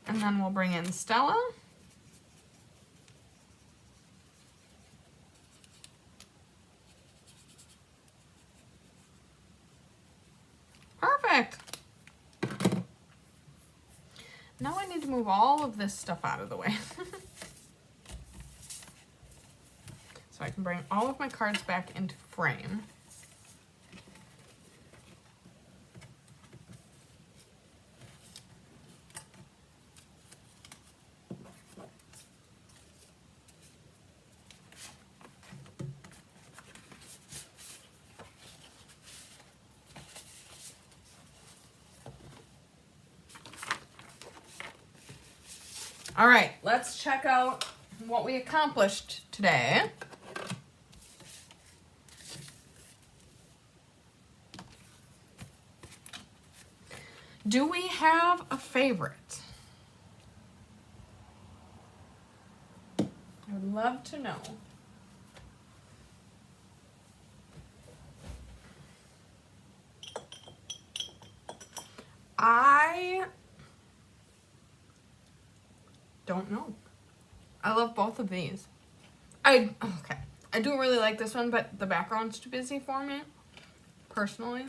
And then we'll bring in Stella. Perfect. Now I need to move all of this stuff out of the way. So I can bring all of my cards back into frame. All right, let's check out what we accomplished today. Do we have a favorite? I would love to know. I don't know. I love both of these. Okay. I do really like this one, but the background's too busy for me, personally.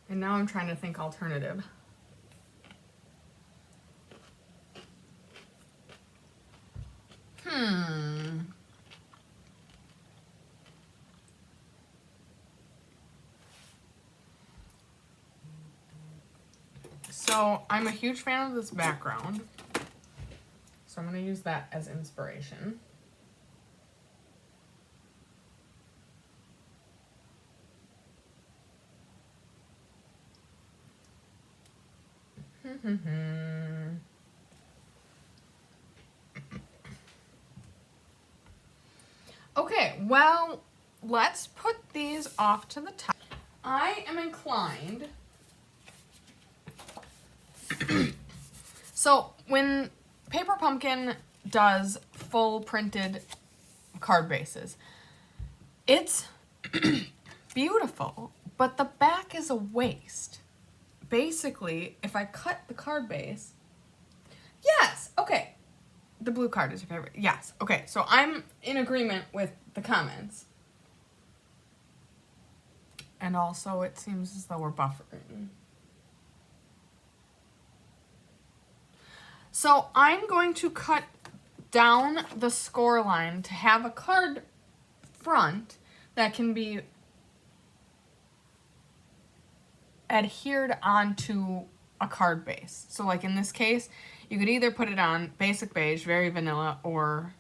And now I'm trying to think alternative. So I'm a huge fan of this background. So I'm going to use that as inspiration. Okay, well, let's put these off to the top. I am inclined. So when Paper Pumpkin does full printed card bases, it's beautiful, but the back is a waste. Basically, if I cut the card base, yes, okay, the blue card is your favorite, yes, okay, so I'm in agreement with the comments. And also, it seems as though we're buffering. So I'm going to cut down the score line to have a card front that can be adhered onto a card base. So like in this case, you could either put it on basic beige, very vanilla, or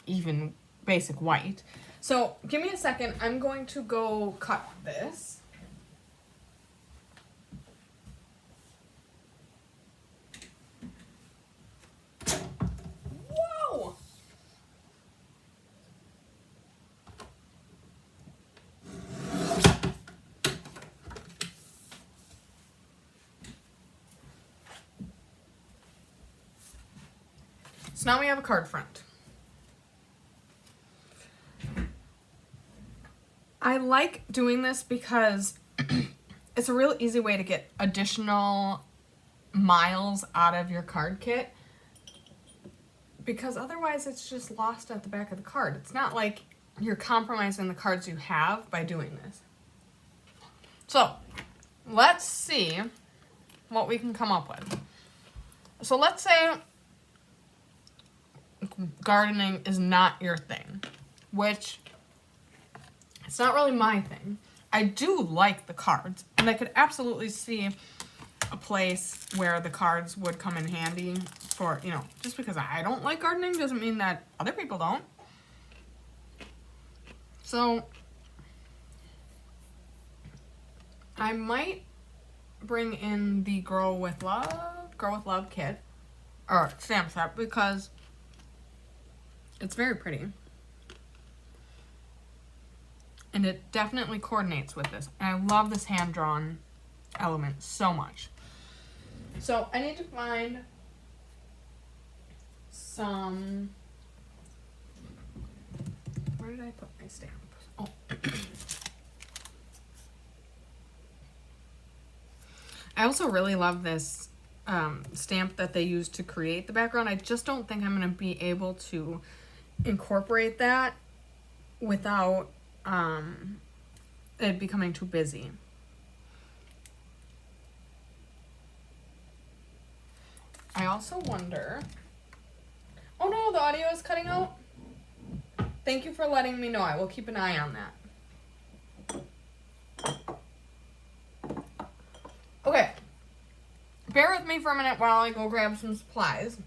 even basic white. So give me a second. I'm going to go cut this. Whoa! So now we have a card front. I like doing this because it's a real easy way to get additional miles out of your card kit, because otherwise it's just lost at the back of the card. It's not like you're compromising the cards you have by doing this. So let's see what we can come up with. So let's say gardening is not your thing, which it's not really my thing. I do like the cards, and I could absolutely see a place where the cards would come in handy for, you know, just because I don't like gardening doesn't mean that other people don't. So I might bring in the Grow with Love kit or stamp set because it's very pretty. And it definitely coordinates with this. And I love this hand-drawn element so much. So I need to find some... Where did I put my stamp? Oh. I also really love this stamp that they used to create the background. I just don't think I'm going to be able to incorporate that without it becoming too busy. I also wonder... Oh no, the audio is cutting out. Thank you for letting me know. I will keep an eye on that. Okay. Bear with me for a minute while I go grab some supplies.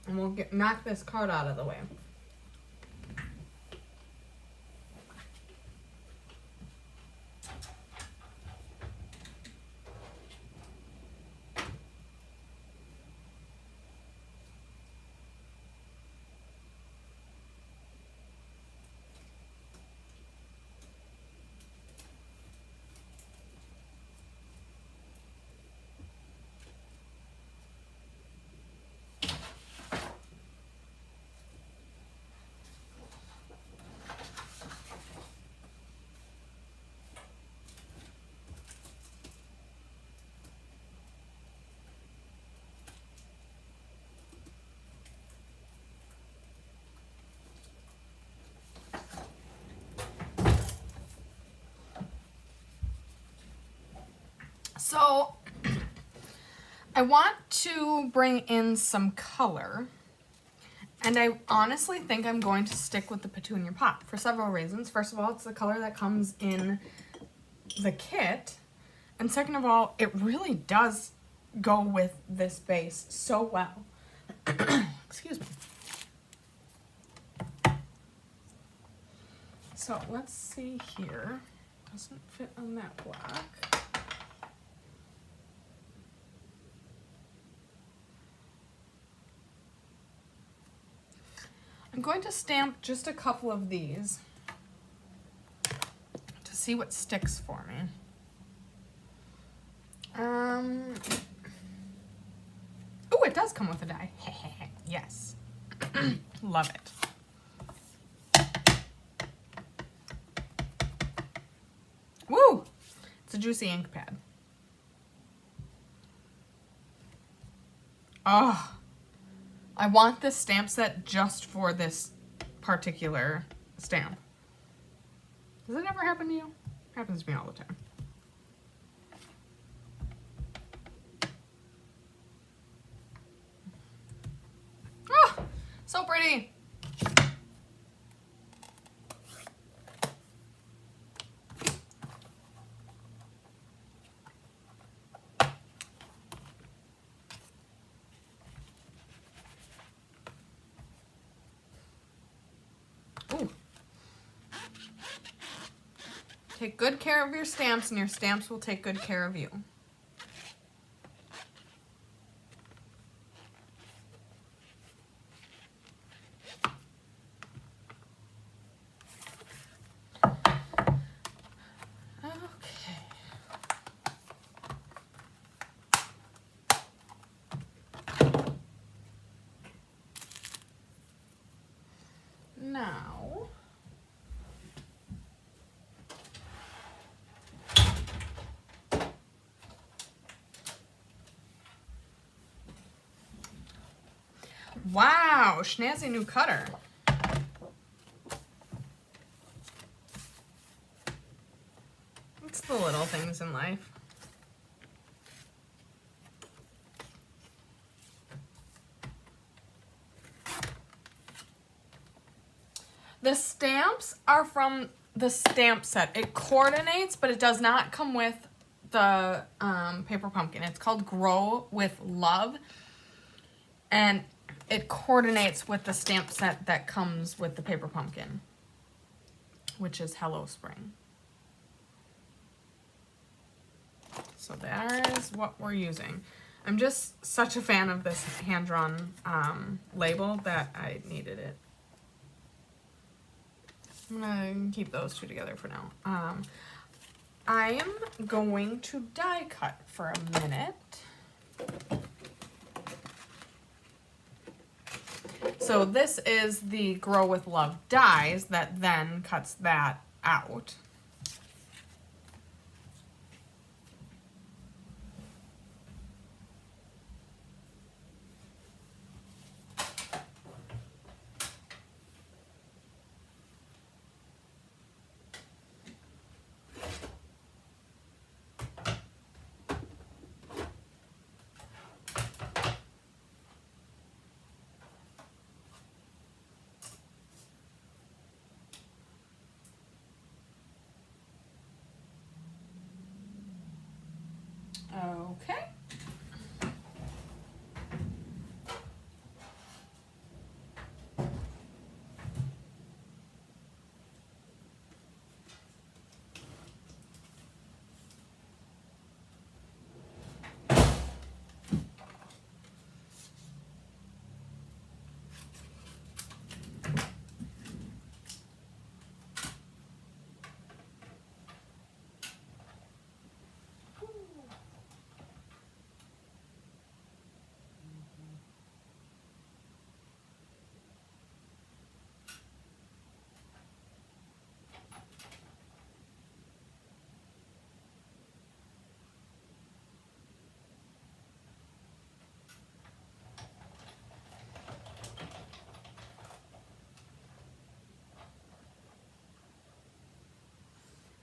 And we'll knock this card out of the way. So, I want to bring in some color, and I honestly think I'm going to stick with the Petunia Pop for several reasons. First of all, it's the color that comes in the kit, and second of all, it really does go with this base so well. Excuse me. So, let's see here. Doesn't fit on that black. I'm going to stamp just a couple of these to see what sticks for me. Oh, it does come with a die. Yes. Love it. Woo! It's a juicy ink pad. Oh. I want this stamp set just for this particular stamp. Does it ever happen to you? It happens to me all the time. Oh, so pretty. Ooh. Take good care of your stamps, and your stamps will take good care of you. Okay. Now, wow, snazzy new cutter. It's the little things in life. The stamps are from the stamp set. It coordinates, but it does not come with the paper pumpkin. It's called Grow with Love, and it coordinates with the stamp set that comes with the paper pumpkin, which is Hello Spring. So there's what we're using. I'm just such a fan of this hand-drawn label that I needed it. I'm gonna keep those two together for now. I am going to die cut for a minute. So this is the Grow with Love dies that then cuts that out. Okay.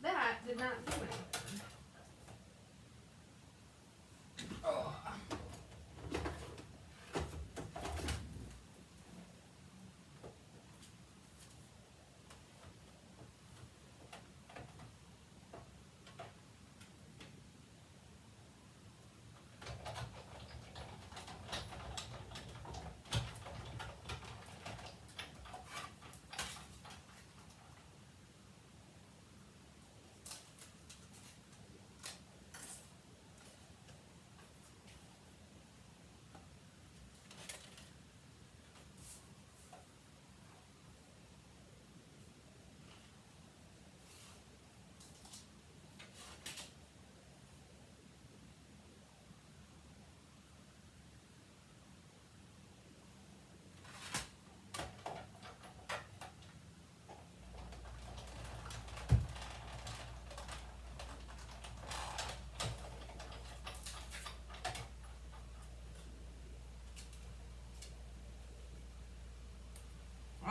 That did not do anything. Oh.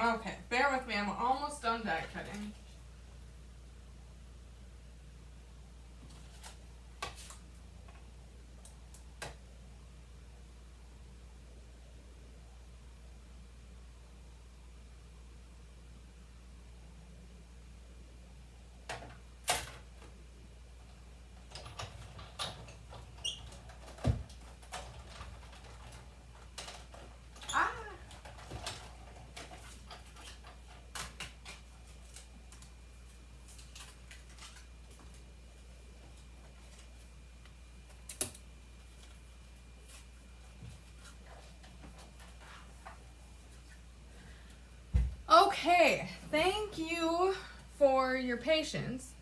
Okay, bear with me, I'm almost done die cutting. Ah! Okay, thank you for your patience.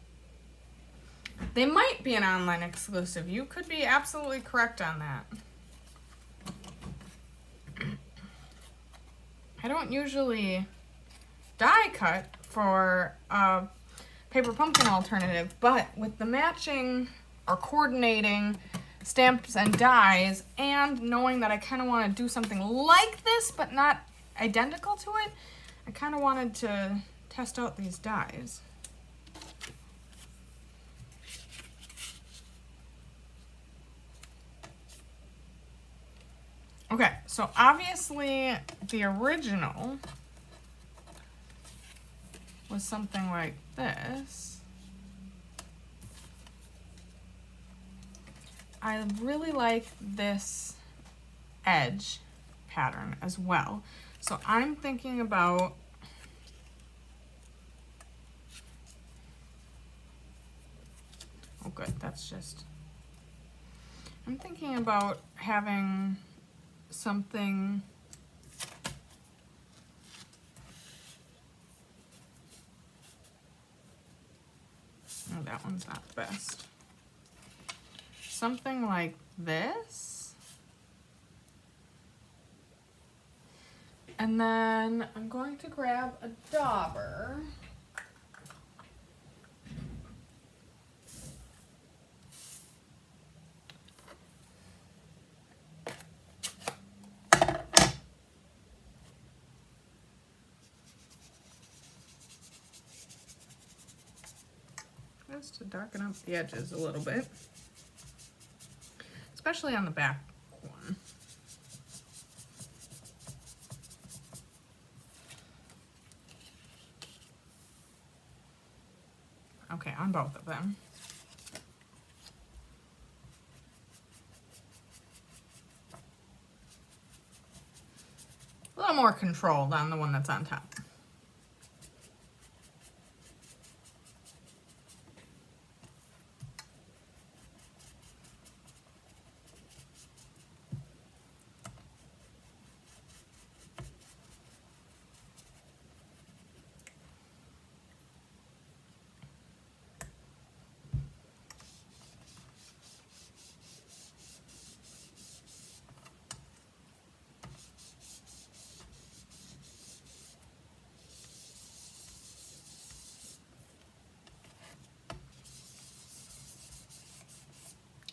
They might be an online exclusive. You could be absolutely correct on that. I don't usually die cut for a paper pumpkin alternative, but with the matching or coordinating stamps and dies, and knowing that I kind of want to do something like this but not identical to it, I kind of wanted to test out these dies. Okay, so obviously the original was something like this. I really like this edge pattern as well. So I'm thinking about oh good, that's just I'm thinking about having something. Oh, that one's not the best. Something like this. And then I'm going to grab a dauber. Just to darken up the edges a little bit, especially on the back one. Okay, on both of them. A little more controlled on the one that's on top.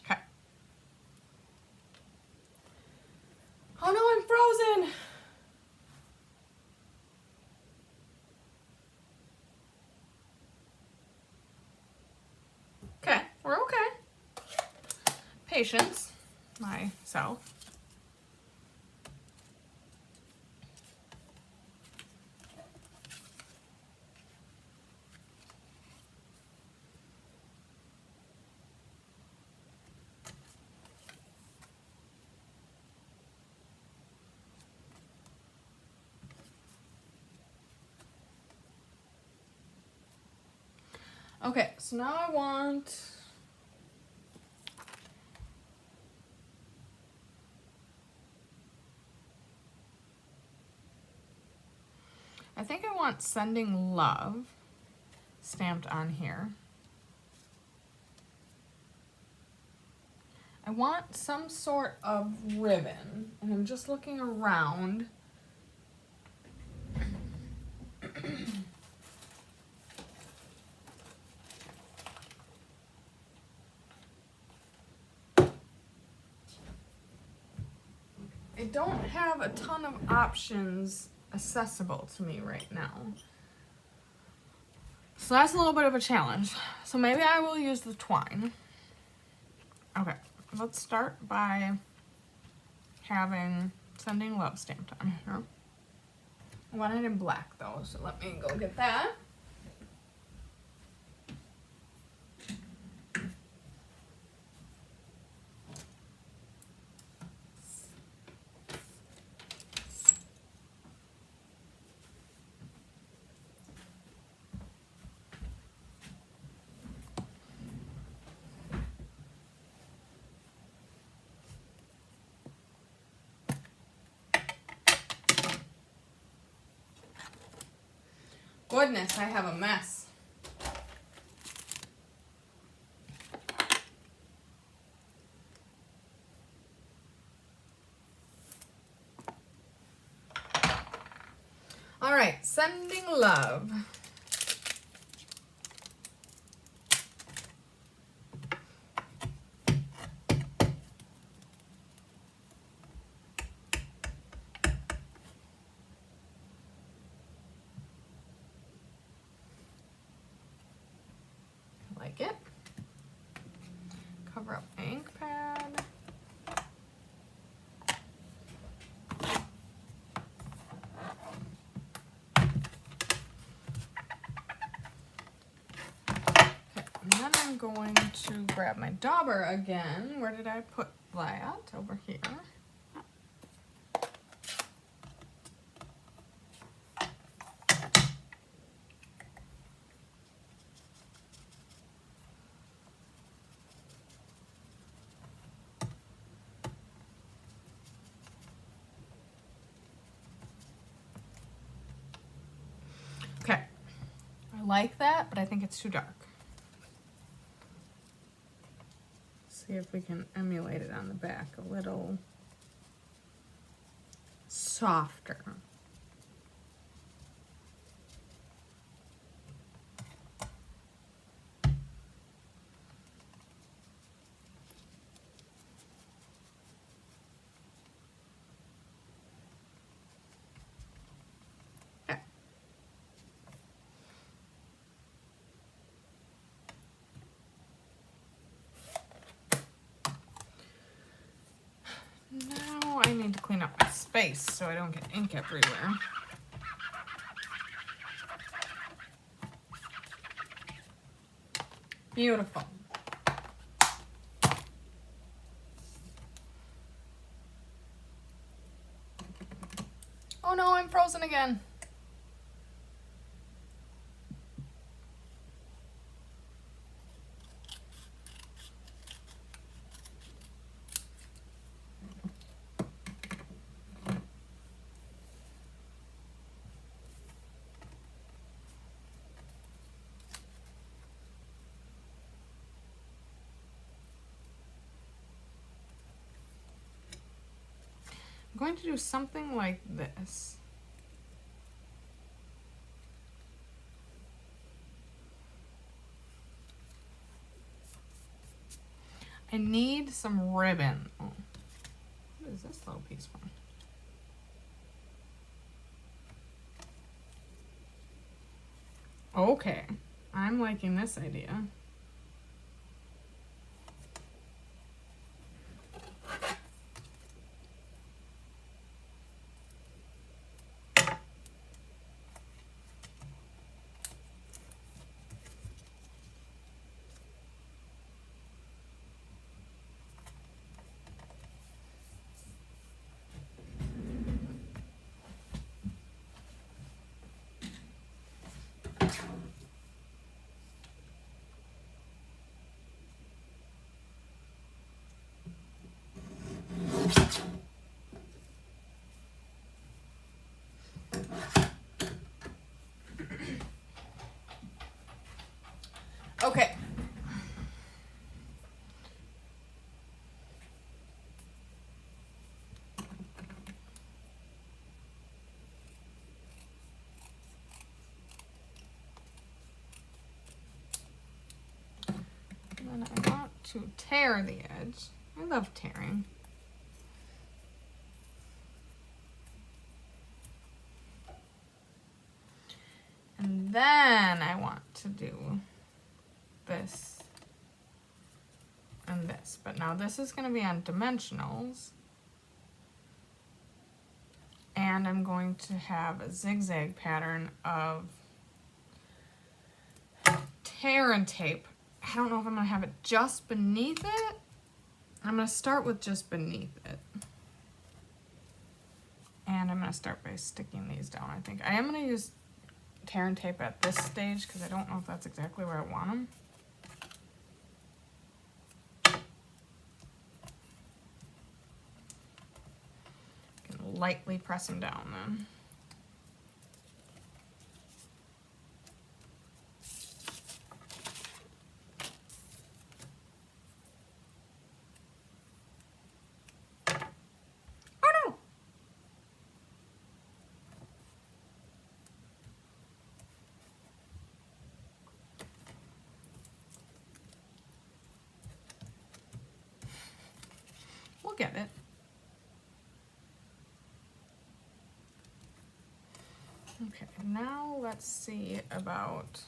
Okay. Oh no, I'm frozen! Okay, we're okay. Patience, myself. Okay, so now I want I think I want sending love stamped on here. I want some sort of ribbon, and I'm just looking around. I don't have a ton of options accessible to me right now. So that's a little bit of a challenge. So maybe I will use the twine. Okay, let's start by having sending love stamped on here. I want it in black though, so let me go get that. Goodness, I have a mess. All right, sending love. Like it. Cover up ink pad. Okay, and then I'm going to grab my dauber again. Where did I put that? Over here. like that, but I think it's too dark. See if we can emulate it on the back a little softer. Okay. Now I need to clean up my space so I don't get ink everywhere. Beautiful. Oh no, I'm frozen again. I'm going to do something like this. I need some ribbon. Oh, what is this little piece from? Okay, I'm liking this idea. Okay. And then I want to tear the edge. I love tearing. And then I want to do this and this. But now this is going to be on dimensionals. And I'm going to have a zigzag pattern of tear and tape. I don't know if I'm going to have it just beneath it. I'm going to start with just beneath it. And I'm going to start by sticking these down, I think. I am going to use tear and tape at this stage because I don't know if that's exactly where I want them. Lightly press them down then. Oh no! We'll get it. Okay, now let's see about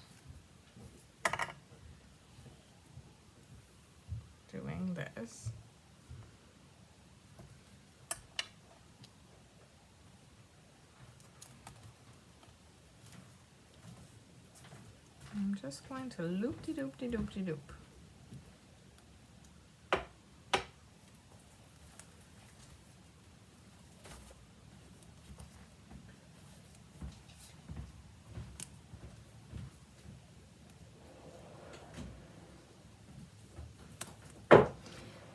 doing this. I'm just going to loop-de-doop-de-doop-de-doop.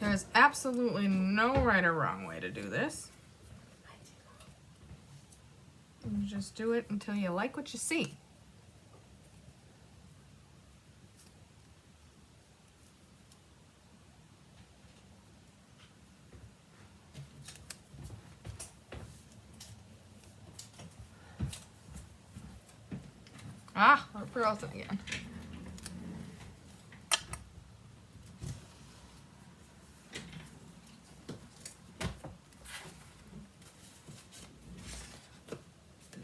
There's absolutely no right or wrong way to do this. You just do it until you like what you see. Ah, we're frozen again.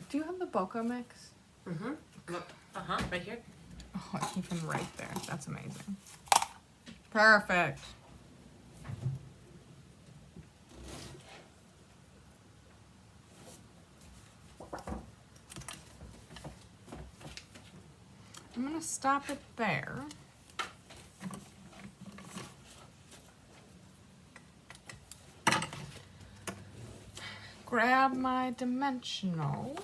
Do you have the Boca mix? Mm-hmm. Right here. Oh, even right there. That's amazing. Perfect. I'm gonna stop it there. Grab my dimensionals.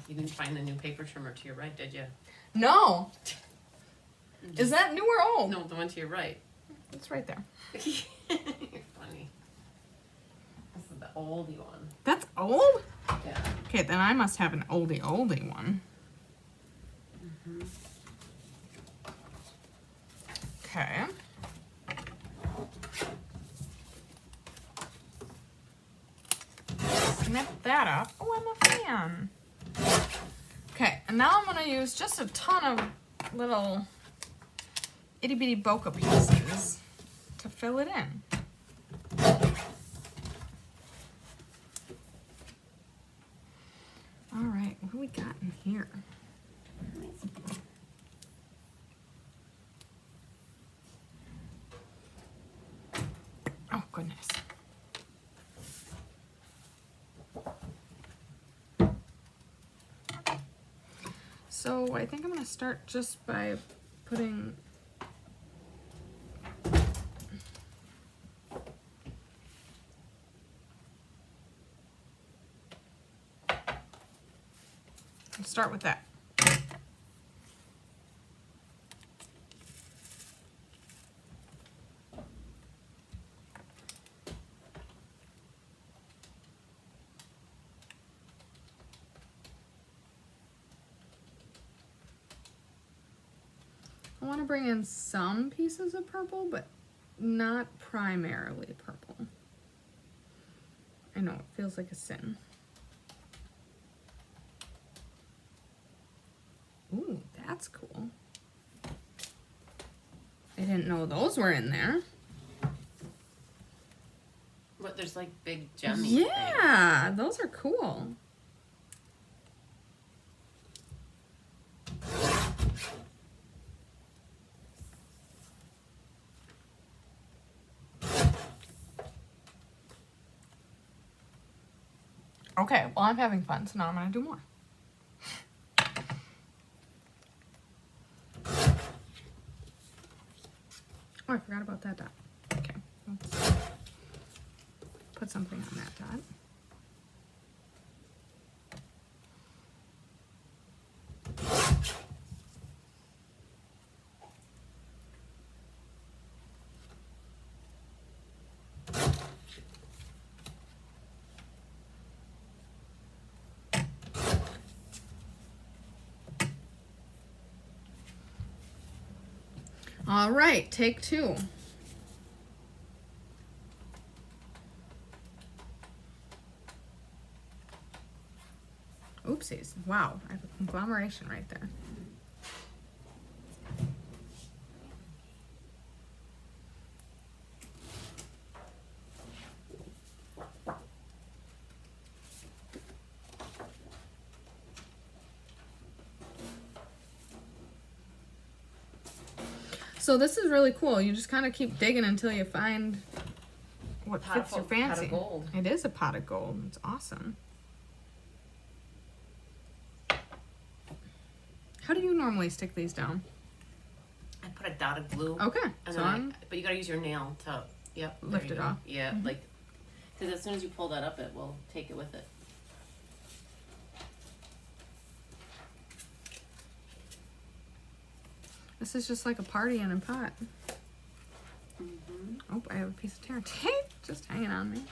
You didn't find the new paper trimmer to your right, did you? No. Is that new or old? No, the one to your right. It's right there. You're funny. This is the oldie one. That's old? Yeah. Okay, then I must have an oldie one. Mm-hmm. Okay. Snip that up. Oh, I'm a fan. Okay, and now I'm gonna use just a ton of little itty bitty bokeh pieces to fill it in. All right, what do we got in here? Oh, goodness. So I think I'm going to start just by putting I'll start with that. I want to bring in some pieces of purple, but not primarily purple. I know, it feels like a sin. Ooh, that's cool. I didn't know those were in there. But there's like big gemmy Yeah, those are cool. Okay, well, I'm having fun, so now I'm going to do more. Oh, I forgot about that dot. Okay, let's put something on that dot. All right, take two. Oopsies. Wow, I have a conglomeration right there. So this is really cool. You just kind of keep digging until you find what fits your fancy. Pot of gold. It is a pot of gold. It's awesome. How do you normally stick these down? I put a dot of glue. Okay, And so then but you gotta use your nail to, yep. there Lift you it go. off. Yeah, like, because as soon as you pull that up, it will take it with it. This is just like a party in a pot. Mm-hmm. Oh, I have a piece of tear tape just hanging on me.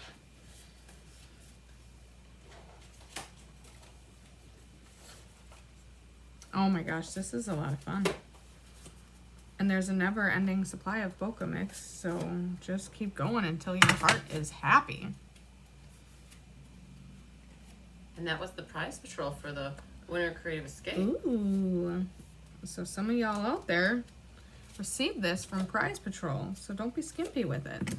Oh my gosh, this is a lot of fun. And there's a never-ending supply of Boca Mix, so just keep going until your heart is happy. And that was the prize patrol for the Winter Creative Escape. Ooh. So some of y'all out there received this from Prize Patrol, so don't be skimpy with it.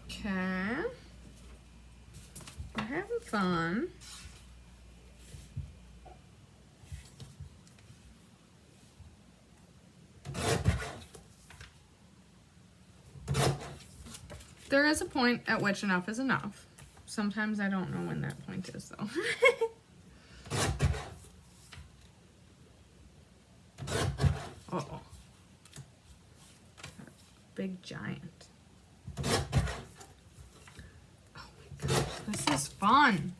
Okay. We're having fun. There is a point at which enough is enough. Sometimes I don't know when that point is, though. Uh-oh. Big giant. Oh my gosh, this is fun.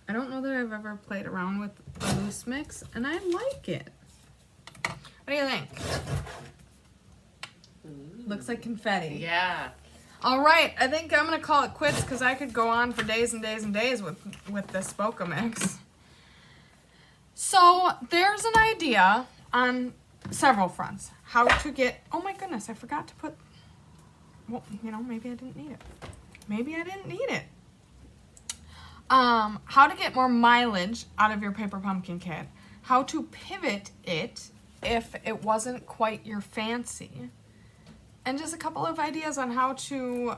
I don't know that I've ever played around with a loose mix, and I like it. What do you think? Ooh. Looks like confetti. Yeah. All right, I think I'm gonna call it quits because I could go on for days and days and days with this Boca Mix. So there's an idea on several fronts. How to get, oh my goodness, I forgot to put, well, you know, maybe I didn't need it. Maybe I didn't need it. How to get more mileage out of your paper pumpkin kit. How to pivot it if it wasn't quite your fancy. And just a couple of ideas on how to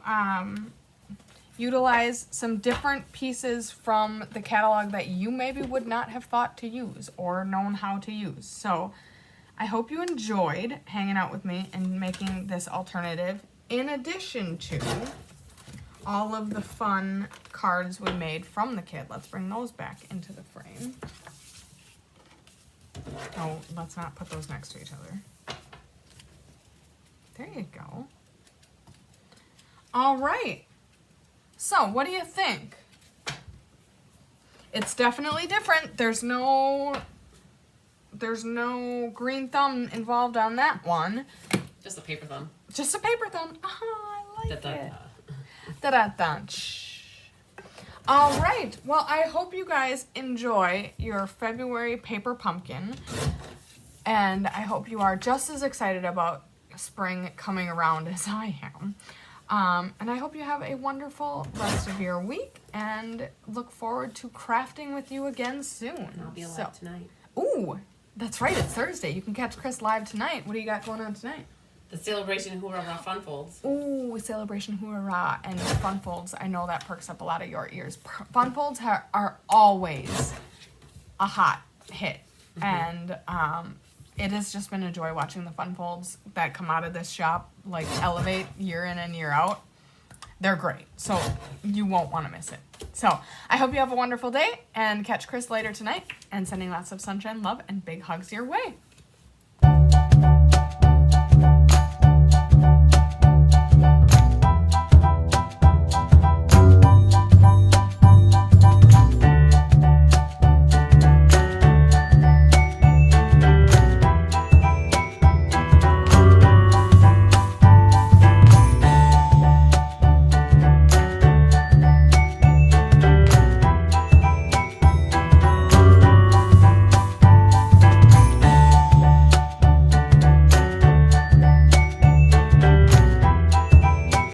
utilize some different pieces from the catalog that you maybe would not have thought to use or known how to use. So I hope you enjoyed hanging out with me and making this alternative, in addition to all of the fun cards we made from the kit. Let's bring those back into the frame. Oh, let's not put those next to each other. There you go. All right. So, what do you think? It's definitely different. There's no green thumb involved on that one. Just a paper thumb. Just a paper thumb. Oh, I like Da-da-da. it. Da-da-da. All right. Well, I hope you guys enjoy your February paper pumpkin. And I hope you are just as excited about spring coming around as I am. And I hope you have a wonderful rest of your week and look forward to crafting with you again soon. I'll be alive tonight. Ooh, that's right. It's Thursday. You can catch Chris live tonight. What do you got going on tonight? The sale-a-bration Hoorah Fun Folds. Ooh, sale-a-bration Hoorah and Fun Folds. I know that perks up a lot of your ears. Fun Folds are always a hot hit. And it has just been a joy watching the Fun Folds that come out of this shop, like, elevate year in and year out. They're great. So you won't want to miss it. So I hope you have a wonderful day and catch Chris later tonight, and sending lots of sunshine, love, and big hugs your way.